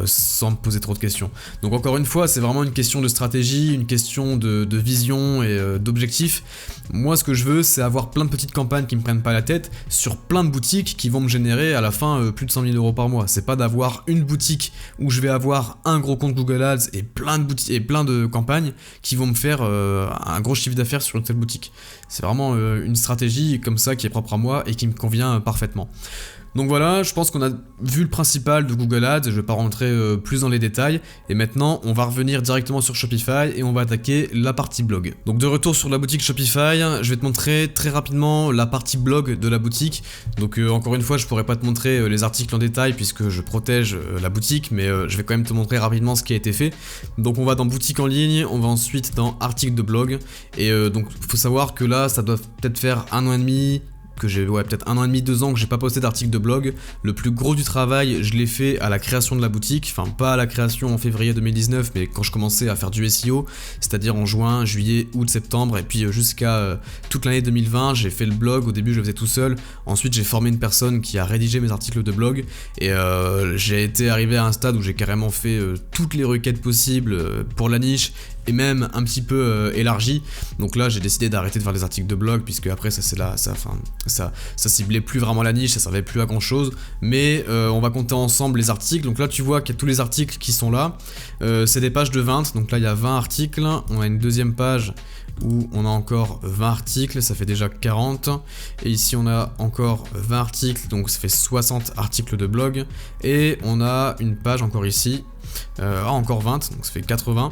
sans me poser trop de questions. Donc encore une fois, c'est vraiment une question de stratégie, une question de vision et d'objectif. Moi ce que je veux, c'est avoir plein de petites campagnes qui me prennent pas la tête sur plein de boutiques qui vont me générer à la fin plus de 100 000 € par mois. C'est pas d'avoir une boutique où je vais avoir un gros compte Google Ads et plein de boutiques et plein de campagnes qui vont me faire un gros chiffre d'affaires sur une telle boutique. C'est vraiment une stratégie comme ça qui est propre à moi et qui me convient parfaitement. Donc voilà, je pense qu'on a vu le principal de Google Ads, je vais pas rentrer plus dans les détails, et maintenant on va revenir directement sur Shopify et on va attaquer la partie blog. Donc de retour sur la boutique Shopify, je vais te montrer très rapidement la partie blog de la boutique. Donc encore une fois, je pourrais pas te montrer les articles en détail puisque je protège la boutique, mais je vais quand même te montrer rapidement ce qui a été fait. Donc on va dans boutique en ligne, on va ensuite dans articles de blog, et donc faut savoir que là ça doit peut-être faire 1 an et demi, que j'ai peut-être 1 an et demi, 2 ans que j'ai pas posté d'article de blog. Le plus gros du travail, je l'ai fait à la création de la boutique, enfin pas à la création en février 2019, mais quand je commençais à faire du SEO, c'est-à-dire en juin, juillet, août, septembre, et puis jusqu'à toute l'année 2020, j'ai fait le blog. Au début je le faisais tout seul, ensuite j'ai formé une personne qui a rédigé mes articles de blog, et j'ai été arrivé à un stade où j'ai carrément fait toutes les requêtes possibles pour la niche, et même un petit peu élargi. Donc là j'ai décidé d'arrêter de faire des articles de blog, puisque après ça ciblait plus vraiment la niche, ça servait plus à grand chose. Mais on va compter ensemble les articles. Donc là tu vois qu'il y a tous les articles qui sont là, c'est des pages de 20, donc là il y a 20 articles. On a une deuxième page où on a encore 20 articles, ça fait déjà 40, et ici on a encore 20 articles, donc ça fait 60 articles de blog, et on a une page encore ici, encore 20, donc ça fait 80.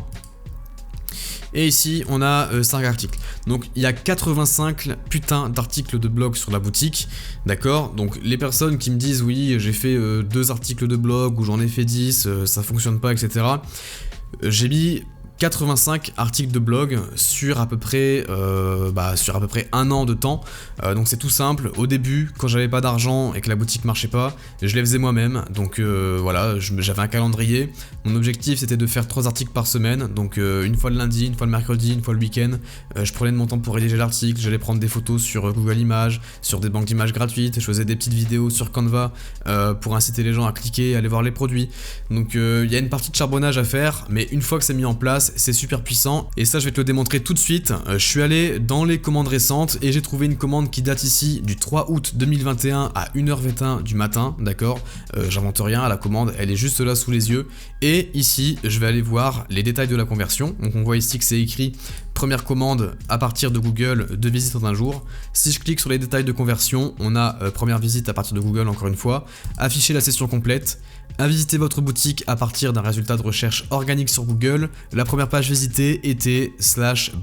Et ici on a 5 articles. Donc il y a 85 putains d'articles de blog sur la boutique. D'accord. Donc les personnes qui me disent oui j'ai fait 2 articles de blog ou j'en ai fait 10, ça fonctionne pas, etc. J'ai mis 85 articles de blog sur à peu près 1 an de temps. Donc c'est tout simple. Au début, quand j'avais pas d'argent et que la boutique marchait pas, je les faisais moi-même. Donc voilà, j'avais un calendrier. Mon objectif c'était de faire 3 articles par semaine. Donc une fois le lundi, une fois le mercredi, une fois le week-end. Je prenais de mon temps pour rédiger l'article. J'allais prendre des photos sur Google Images, sur des banques d'images gratuites. Je faisais des petites vidéos sur Canva pour inciter les gens à cliquer, à aller voir les produits. Donc il y a une partie de charbonnage à faire, mais une fois que c'est mis en place, c'est super puissant, et ça je vais te le démontrer tout de suite. Je suis allé dans les commandes récentes et j'ai trouvé une commande qui date ici du 3 août 2021 à 1h21 du matin, d'accord. J'invente rien, la commande elle est juste là sous les yeux, et ici je vais aller voir les détails de la conversion. Donc on voit ici que c'est écrit première commande à partir de Google, 2 visites en un jour. Si je clique sur les détails de conversion, on a première visite à partir de Google encore une fois, afficher la session complète, à visiter votre boutique à partir d'un résultat de recherche organique sur Google. La première page visitée était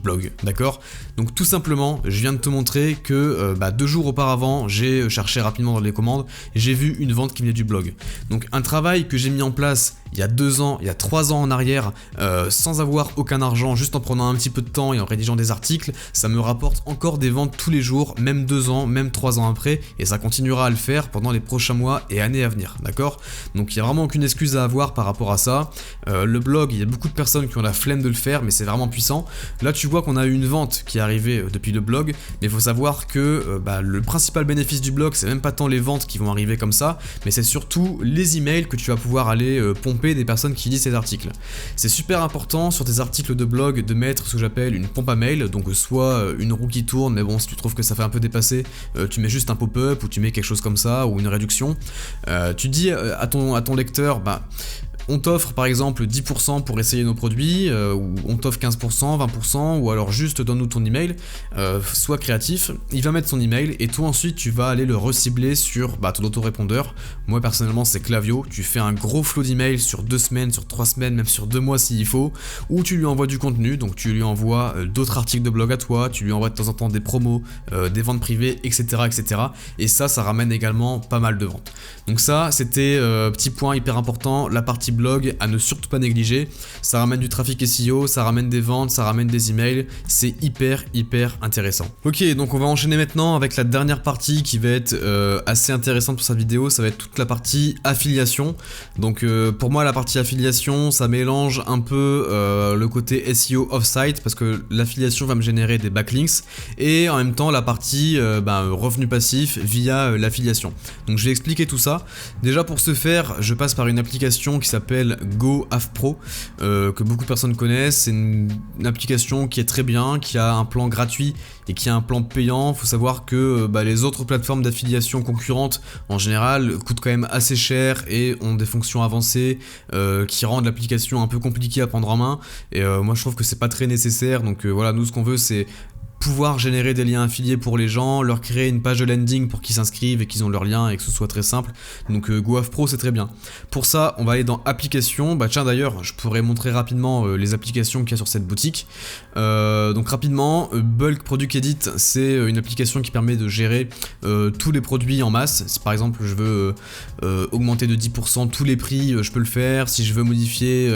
/blog, d'accord? Donc tout simplement, je viens de te montrer que 2 jours auparavant, j'ai cherché rapidement dans les commandes et j'ai vu une vente qui venait du blog. Donc un travail que j'ai mis en place il y a 2 ans, il y a 3 ans en arrière, sans avoir aucun argent, juste en prenant un petit peu de temps et en rédigeant des articles, ça me rapporte encore des ventes tous les jours, même 2 ans, même 3 ans après, et ça continuera à le faire pendant les prochains mois et années à venir, d'accord? Donc il n'y a vraiment aucune excuse à avoir par rapport à ça. Le blog, il y a beaucoup de personnes qui ont la flemme de le faire, mais c'est vraiment puissant. Là tu vois qu'on a eu une vente qui est arrivée depuis le blog, mais il faut savoir que le principal bénéfice du blog, c'est même pas tant les ventes qui vont arriver comme ça, mais c'est surtout les emails que tu vas pouvoir aller pomper des personnes qui lisent ces articles. C'est super important sur tes articles de blog de mettre ce que j'appelle une pompe à mail, donc soit une roue qui tourne, mais bon si tu trouves que ça fait un peu dépassé, tu mets juste un pop-up ou tu mets quelque chose comme ça ou une réduction. Tu dis à ton lecteur, on t'offre par exemple 10% pour essayer nos produits, ou on t'offre 15%, 20%, ou alors juste donne-nous ton email, sois créatif, il va mettre son email et toi ensuite tu vas aller le recibler sur ton autorépondeur. Moi personnellement c'est Klaviyo, tu fais un gros flow d'email sur 2 semaines, sur 3 semaines, même sur 2 mois s'il faut, ou tu lui envoies du contenu, donc tu lui envoies d'autres articles de blog à toi, tu lui envoies de temps en temps des promos, des ventes privées, etc. etc. Et ça ramène également pas mal de ventes. Donc ça c'était petit point hyper important, la partie blog à ne surtout pas négliger. Ça ramène du trafic SEO, ça ramène des ventes, ça ramène des emails, c'est hyper intéressant. Ok, donc on va enchaîner maintenant avec la dernière partie qui va être assez intéressante pour cette vidéo, ça va être toute la partie affiliation. Donc pour moi la partie affiliation ça mélange un peu le côté SEO off-site parce que l'affiliation va me générer des backlinks et en même temps la partie revenu passif via l'affiliation. Donc je vais expliquer tout ça. Déjà pour ce faire je passe par une application qui s'appelle GoAffPro que beaucoup de personnes connaissent. C'est une application qui est très bien, qui a un plan gratuit et qui a un plan payant. Il faut savoir que les autres plateformes d'affiliation concurrentes en général coûtent quand même assez cher et ont des fonctions avancées qui rendent l'application un peu compliquée à prendre en main et moi je trouve que c'est pas très nécessaire. Donc voilà, nous ce qu'on veut c'est pouvoir générer des liens affiliés pour les gens, leur créer une page de landing pour qu'ils s'inscrivent et qu'ils ont leur lien et que ce soit très simple. Donc GoAffPro c'est très bien. Pour ça on va aller dans applications. Tiens d'ailleurs je pourrais montrer rapidement les applications qu'il y a sur cette boutique. Donc rapidement, Bulk Product Edit c'est une application qui permet de gérer tous les produits en masse. Si par exemple je veux augmenter de 10% tous les prix, je peux le faire. Si je veux modifier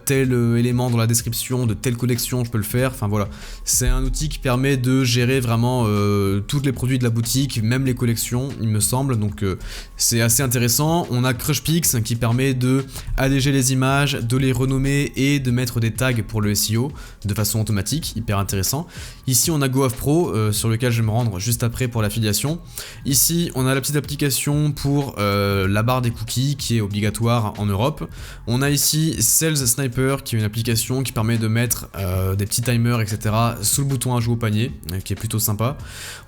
tel élément dans la description de telle collection, je peux le faire. Enfin voilà, c'est un outil qui permet de gérer vraiment tous les produits de la boutique, même les collections il me semble, donc c'est assez intéressant. On a Crushpix qui permet de alléger les images, de les renommer et de mettre des tags pour le SEO de façon automatique, hyper intéressant. Ici on a GoAffPro sur lequel je vais me rendre juste après pour l'affiliation. Ici on a la petite application pour la barre des cookies qui est obligatoire en Europe. On a ici Sales Sniper qui est une application qui permet de mettre des petits timers etc. sous le bouton à jouer au panier qui est plutôt sympa.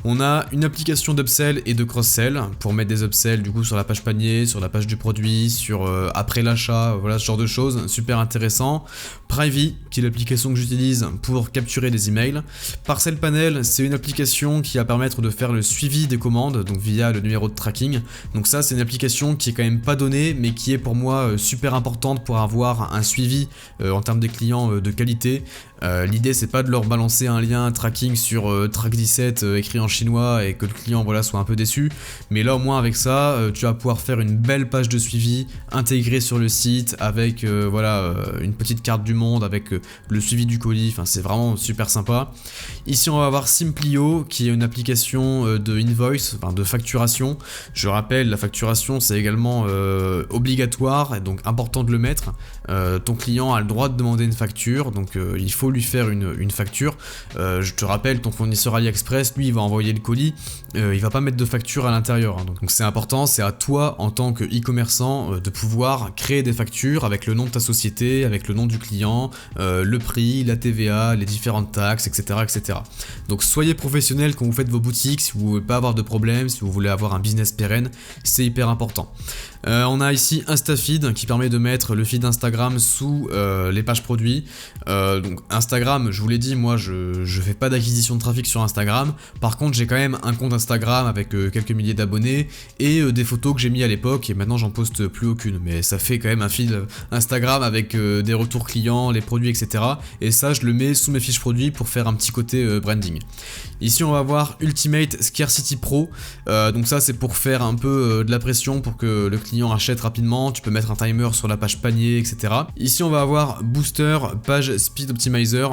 On a une application d'upsell et de cross-sell pour mettre des upsells du coup sur la page panier, sur la page du produit, sur après l'achat, voilà ce genre de choses, super intéressant. Privy qui est l'application que j'utilise pour capturer des emails. Parcel Panel c'est une application qui va permettre de faire le suivi des commandes donc via le numéro de tracking. Donc ça c'est une application qui est quand même pas donnée mais qui est pour moi super importante pour avoir un suivi en termes des clients de qualité. L'idée c'est pas de leur balancer un lien tracking sur Track17 écrit en chinois et que le client voilà soit un peu déçu, mais là au moins avec ça tu vas pouvoir faire une belle page de suivi intégrée sur le site avec une petite carte du monde avec le suivi du colis, enfin c'est vraiment super sympa. Ici on va avoir Simplio qui est une application de invoice, enfin de facturation. Je rappelle la facturation c'est également obligatoire et donc important de le mettre. Ton client a le droit de demander une facture donc il faut lui faire une facture. Je te rappelle, ton fournisseur AliExpress, lui, il va envoyer le colis, il va pas mettre de facture à l'intérieur. Hein. Donc c'est important, c'est à toi, en tant que e-commerçant, de pouvoir créer des factures avec le nom de ta société, avec le nom du client, le prix, la TVA, les différentes taxes, etc., etc. Donc soyez professionnels quand vous faites vos boutiques, si vous voulez pas avoir de problème, si vous voulez avoir un business pérenne, c'est hyper important. On a ici InstaFeed qui permet de mettre le feed Instagram sous les pages produits. Donc Instagram, je vous l'ai dit, moi je fais pas d'acquisition de trafic sur Instagram. Par contre, j'ai quand même un compte Instagram avec quelques milliers d'abonnés et des photos que j'ai mis à l'époque et maintenant j'en poste plus aucune. Mais ça fait quand même un fil Instagram avec des retours clients, les produits, etc. Et ça, je le mets sous mes fiches produits pour faire un petit côté branding. Ici, on va voir Ultimate Scarcity Pro. Donc ça, c'est pour faire un peu de la pression pour que le client achète rapidement. Tu peux mettre un timer sur la page panier, etc. Ici, on va avoir Booster Page Speed Optimizer.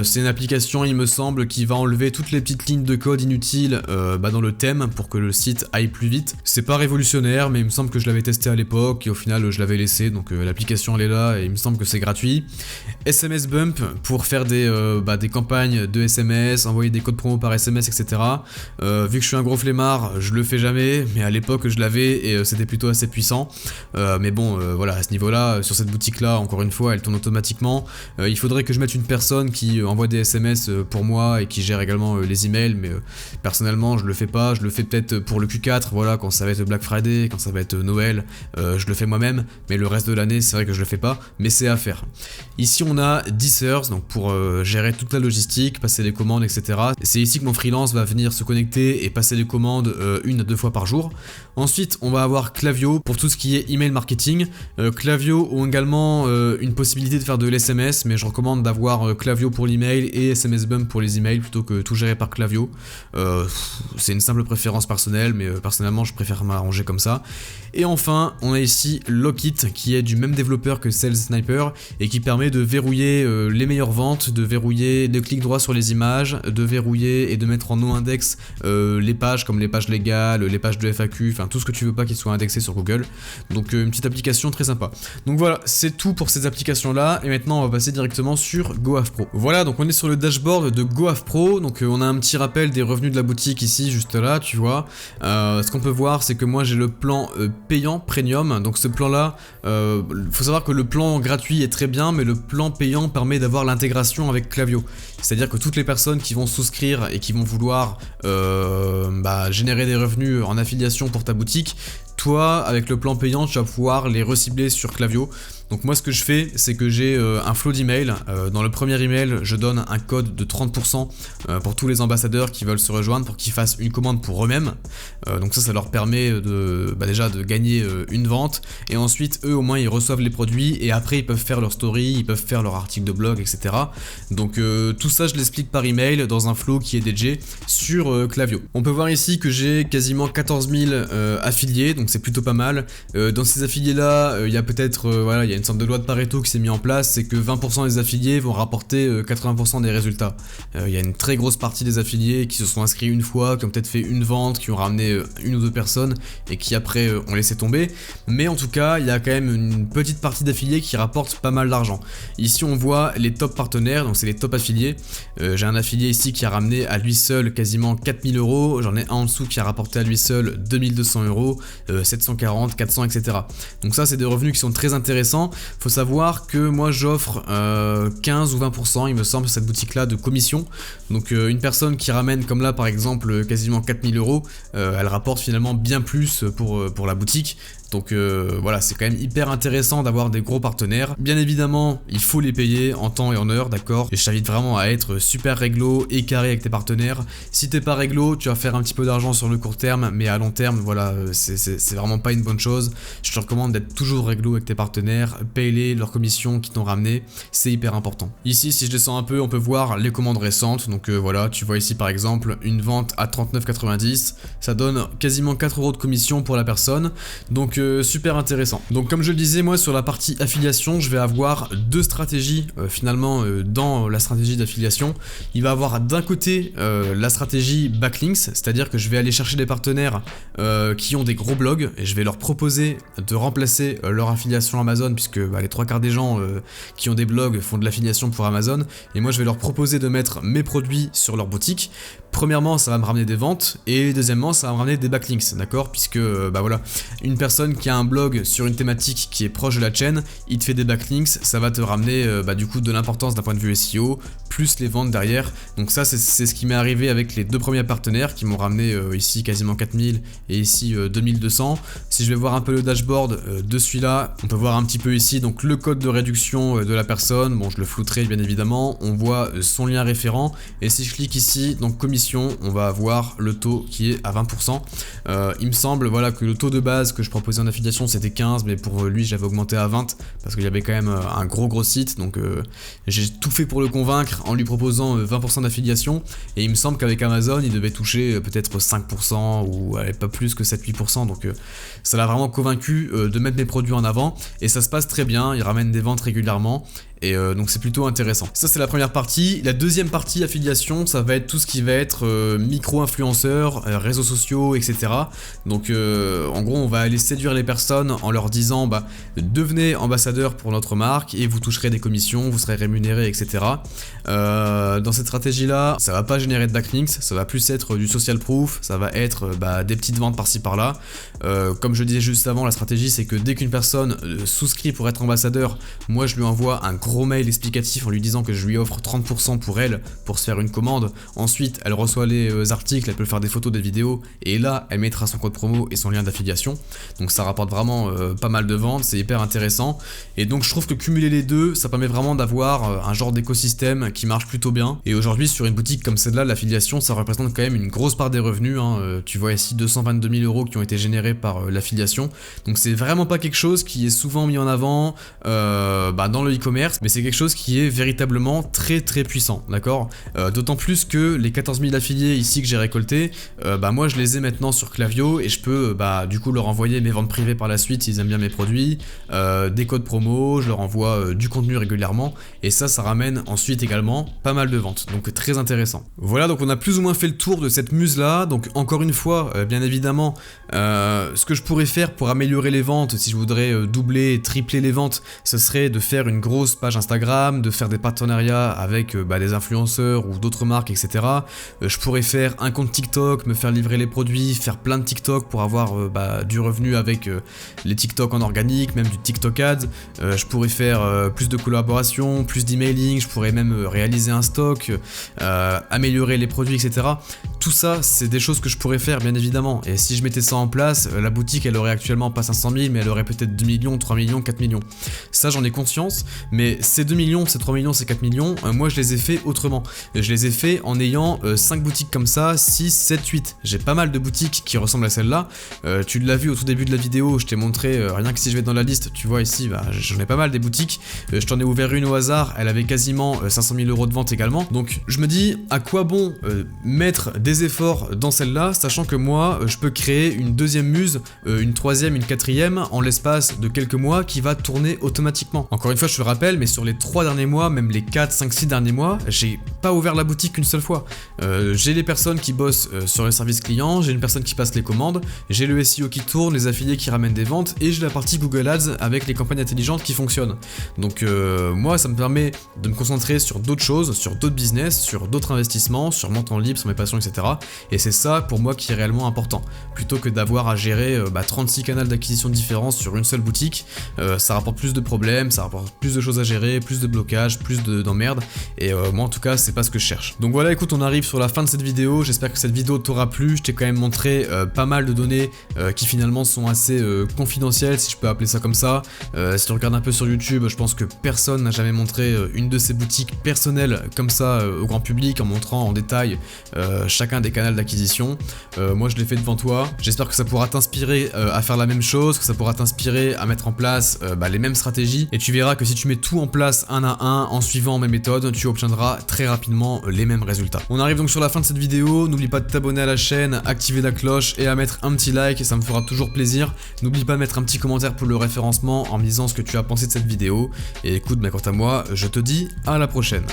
C'est une application, il me semble, qui va enlever toutes les petites lignes de code inutiles dans le thème pour que le site aille plus vite. C'est pas révolutionnaire, mais il me semble que je l'avais testé à l'époque et au final, je l'avais laissé. Donc l'application, elle est là et il me semble que c'est gratuit. SMS Bump pour faire des campagnes de SMS, envoyer des codes promo par SMS, etc. Vu que je suis un gros flemmard, je le fais jamais, mais à l'époque je l'avais et c'était plutôt assez puissant. Mais bon, voilà, à ce niveau-là, sur cette boutique-là, encore une fois, elle tourne automatiquement. Il faudrait que je mette une personne qui envoie des SMS pour moi et qui gère également les emails, mais personnellement, je le fais pas. Je le fais peut-être pour le Q4, voilà, quand ça va être Black Friday, quand ça va être Noël, je le fais moi-même, mais le reste de l'année, c'est vrai que je le fais pas, mais c'est à faire. Ici, on a Dicers, donc pour gérer toute la logistique, passer les commandes, etc. C'est ici que mon freelance va venir se connecter et passer les commandes 1 à 2 fois par jour. Ensuite, on va avoir Klaviyo pour tout ce qui est email marketing. Klaviyo ont également une possibilité de faire de l'SMS, mais je recommande d'avoir Klaviyo pour l'email et SMS Bump pour les emails plutôt que tout gérer par Klaviyo. C'est une simple préférence personnelle, mais personnellement, je préfère m'arranger comme ça. Et enfin, on a ici Lockit qui est du même développeur que Sales Sniper et qui permet de verrouiller les meilleures ventes, de verrouiller des clics droits sur les images, de verrouiller et de mettre en no-index les pages comme les pages légales, les pages de FAQ, enfin tout ce que tu veux pas qu'il soit indexé sur Google. Donc une petite application très sympa. Donc voilà, c'est tout pour ces applications là et maintenant on va passer directement sur GoAv Pro. Voilà, donc on est sur le dashboard de GoAv Pro, donc on a un petit rappel des revenus de la boutique ici, juste là, tu vois. Ce qu'on peut voir, c'est que moi j'ai le plan payant premium, donc ce plan là, faut savoir que le plan gratuit est très bien, mais le plan payant permet d'avoir l'intégration avec Klaviyo. C'est-à-dire que toutes les personnes qui vont souscrire et qui vont vouloir générer des revenus en affiliation pour ta boutique, toi, avec le plan payant, tu vas pouvoir les recibler sur Klaviyo. Donc moi ce que je fais, c'est que j'ai un flow d'email. Dans le premier email, je donne un code de 30% pour tous les ambassadeurs qui veulent se rejoindre pour qu'ils fassent une commande pour eux-mêmes. Donc ça leur permet déjà de gagner une vente. Et ensuite, eux au moins ils reçoivent les produits et après ils peuvent faire leur story, ils peuvent faire leur article de blog, etc. Donc tout ça je l'explique par email dans un flow qui est dédié sur Klaviyo. On peut voir ici que j'ai quasiment 14 000 affiliés, donc c'est plutôt pas mal. Dans ces affiliés là, il y a peut-être il y a une sorte de loi de Pareto qui s'est mis en place, c'est que 20% des affiliés vont rapporter 80% des résultats. Il y a une très grosse partie des affiliés qui se sont inscrits une fois, qui ont peut-être fait une vente, qui ont ramené une ou deux personnes et qui après ont laissé tomber. Mais en tout cas, il y a quand même une petite partie d'affiliés qui rapportent pas mal d'argent. Ici, on voit les top partenaires, donc c'est les top affiliés. J'ai un affilié ici qui a ramené à lui seul quasiment 4000 €. J'en ai un en dessous qui a rapporté à lui seul 2200 €, 740, 400, etc. Donc ça, c'est des revenus qui sont très intéressants. Faut savoir que moi j'offre 15 ou 20% il me semble cette boutique là de commission. Donc une personne qui ramène comme là par exemple quasiment 4000 €, elle rapporte finalement bien plus pour la boutique. Donc voilà, c'est quand même hyper intéressant d'avoir des gros partenaires. Bien évidemment, il faut les payer en temps et en heure, d'accord? Et je t'invite vraiment à être super réglo et carré avec tes partenaires. Si t'es pas réglo, tu vas faire un petit peu d'argent sur le court terme, mais à long terme, voilà, c'est vraiment pas une bonne chose. Je te recommande d'être toujours réglo avec tes partenaires, paye-les leurs commissions qui t'ont ramené, c'est hyper important. Ici, si je descends un peu, on peut voir les commandes récentes. Donc voilà, tu vois ici par exemple une vente à 39,90, ça donne quasiment 4 € de commission pour la personne. Donc super intéressant. Donc comme je le disais, moi sur la partie affiliation, je vais avoir deux stratégies finalement dans la stratégie d'affiliation. Il va avoir d'un côté la stratégie backlinks, c'est-à-dire que je vais aller chercher des partenaires qui ont des gros blogs et je vais leur proposer de remplacer leur affiliation Amazon, puisque les 3/4 des gens qui ont des blogs font de l'affiliation pour Amazon, et moi je vais leur proposer de mettre mes produits sur leur boutique. Premièrement, ça va me ramener des ventes, et deuxièmement, ça va me ramener des backlinks, d'accord? Puisque, voilà, une personne qui a un blog sur une thématique qui est proche de la chaîne, il te fait des backlinks, ça va te ramener, du coup, de l'importance d'un point de vue SEO, plus les ventes derrière. Donc ça, c'est ce qui m'est arrivé avec les deux premiers partenaires, qui m'ont ramené ici quasiment 4000, et ici 2200. Si si je vais voir un peu le dashboard de celui-là, on peut voir un petit peu ici donc le code de réduction de la personne. Bon, je le flouterai bien évidemment. On voit son lien référent et si je clique ici, donc commission, on va avoir le taux qui est à 20%. Il me semble voilà que le taux de base que je proposais en affiliation c'était 15, mais pour lui j'avais augmenté à 20 parce qu'il y avait quand même un gros site, donc j'ai tout fait pour le convaincre en lui proposant 20% d'affiliation et il me semble qu'avec Amazon il devait toucher peut-être 5% ou pas plus que 7-8%, donc ça l'a vraiment convaincu de mettre mes produits en avant et ça se passe très bien, il ramène des ventes régulièrement. Et donc c'est plutôt intéressant. Ça c'est la première partie. La deuxième partie affiliation, ça va être tout ce qui va être micro-influenceurs, réseaux sociaux, etc. Donc en gros on va aller séduire les personnes en leur disant bah devenez ambassadeur pour notre marque et vous toucherez des commissions, vous serez rémunéré, etc. Dans cette stratégie là, ça va pas générer de backlinks, ça va plus être du social proof, ça va être des petites ventes par-ci par-là. Comme je disais juste avant, la stratégie c'est que dès qu'une personne souscrit pour être ambassadeur, moi je lui envoie un gros mail explicatif en lui disant que je lui offre 30% pour elle pour se faire une commande. Ensuite elle reçoit les articles, elle peut faire des photos, des vidéos et là elle mettra son code promo et son lien d'affiliation. Donc ça rapporte vraiment pas mal de ventes, c'est hyper intéressant et donc je trouve que cumuler les deux ça permet vraiment d'avoir un genre d'écosystème qui marche plutôt bien. Et aujourd'hui sur une boutique comme celle-là, l'affiliation ça représente quand même une grosse part des revenus, hein. Tu vois ici 222 000 € qui ont été générés par l'affiliation, donc c'est vraiment pas quelque chose qui est souvent mis en avant dans le e-commerce, mais c'est quelque chose qui est véritablement très puissant, d'accord. D'autant plus que les 14 000 affiliés ici que j'ai récoltés, moi je les ai maintenant sur Klaviyo et je peux du coup leur envoyer mes ventes privées par la suite s'ils aiment bien mes produits, des codes promo, je leur envoie du contenu régulièrement et ça ramène ensuite également pas mal de ventes, donc très intéressant. Voilà, donc on a plus ou moins fait le tour de cette muse là. Donc encore une fois, bien évidemment, ce que je pourrais faire pour améliorer les ventes, si je voudrais doubler, tripler les ventes, ce serait de faire une grosse page Instagram, de faire des partenariats avec des influenceurs ou d'autres marques, etc. Je pourrais faire un compte TikTok, me faire livrer les produits, faire plein de TikTok pour avoir du revenu avec les TikTok en organique, même du TikTok Ads. Je pourrais faire plus de collaborations, plus d'emailing, je pourrais même réaliser un stock, améliorer les produits, etc. Tout ça, c'est des choses que je pourrais faire, bien évidemment. Et si je mettais ça en place, la boutique, elle aurait actuellement pas 500 000, mais elle aurait peut-être 2 millions, 3 millions, 4 millions. Ça, j'en ai conscience, mais ces 2 millions, ces 3 millions, ces 4 millions, moi, je les ai fait autrement. Je les ai fait en ayant 5 boutiques comme ça, 6, 7, 8. J'ai pas mal de boutiques qui ressemblent à celle-là. Tu l'as vu au tout début de la vidéo, je t'ai montré, rien que si je vais dans la liste, tu vois ici, j'en ai pas mal des boutiques. Je t'en ai ouvert une au hasard, elle avait quasiment 500 000 € de vente également. Donc, je me dis, à quoi bon mettre des efforts dans celle-là, sachant que moi, je peux créer une deuxième muse, une troisième, une quatrième, en l'espace de quelques mois, qui va tourner automatiquement. Encore une fois, je te le rappelle, mais sur les 3 derniers mois, même les 4, 5, 6 derniers mois, j'ai pas ouvert la boutique une seule fois. J'ai les personnes qui bossent sur le service client, j'ai une personne qui passe les commandes, j'ai le SEO qui tourne, les affiliés qui ramènent des ventes, et j'ai la partie Google Ads avec les campagnes intelligentes qui fonctionnent. Donc moi, ça me permet de me concentrer sur d'autres choses, sur d'autres business, sur d'autres investissements, sur mon temps libre, sur mes passions, etc. Et c'est ça pour moi qui est réellement important. Plutôt que d'avoir à gérer 36 canaux d'acquisition différents sur une seule boutique, ça rapporte plus de problèmes, ça rapporte plus de choses à gérer, plus de blocages, plus d'emmerdes, et moi en tout cas c'est pas ce que je cherche. Donc voilà, écoute, on arrive sur la fin de cette vidéo, j'espère que cette vidéo t'aura plu. Je t'ai quand même montré pas mal de données qui finalement sont assez confidentielles, si je peux appeler ça comme ça. Si tu regardes un peu sur YouTube, je pense que personne n'a jamais montré une de ces boutiques personnelles comme ça au grand public, en montrant en détail chacun des canaux d'acquisition. Moi je l'ai fait devant toi, j'espère que ça pourra t'inspirer à faire la même chose, que ça pourra t'inspirer à mettre en place les mêmes stratégies, et tu verras que si tu mets tout en place un à un en suivant mes méthodes, tu obtiendras très rapidement les mêmes résultats. On arrive donc sur la fin de cette vidéo, n'oublie pas de t'abonner à la chaîne, activer la cloche et à mettre un petit like, ça me fera toujours plaisir. N'oublie pas de mettre un petit commentaire pour le référencement en me disant ce que tu as pensé de cette vidéo, et écoute, quant à moi, je te dis à la prochaine.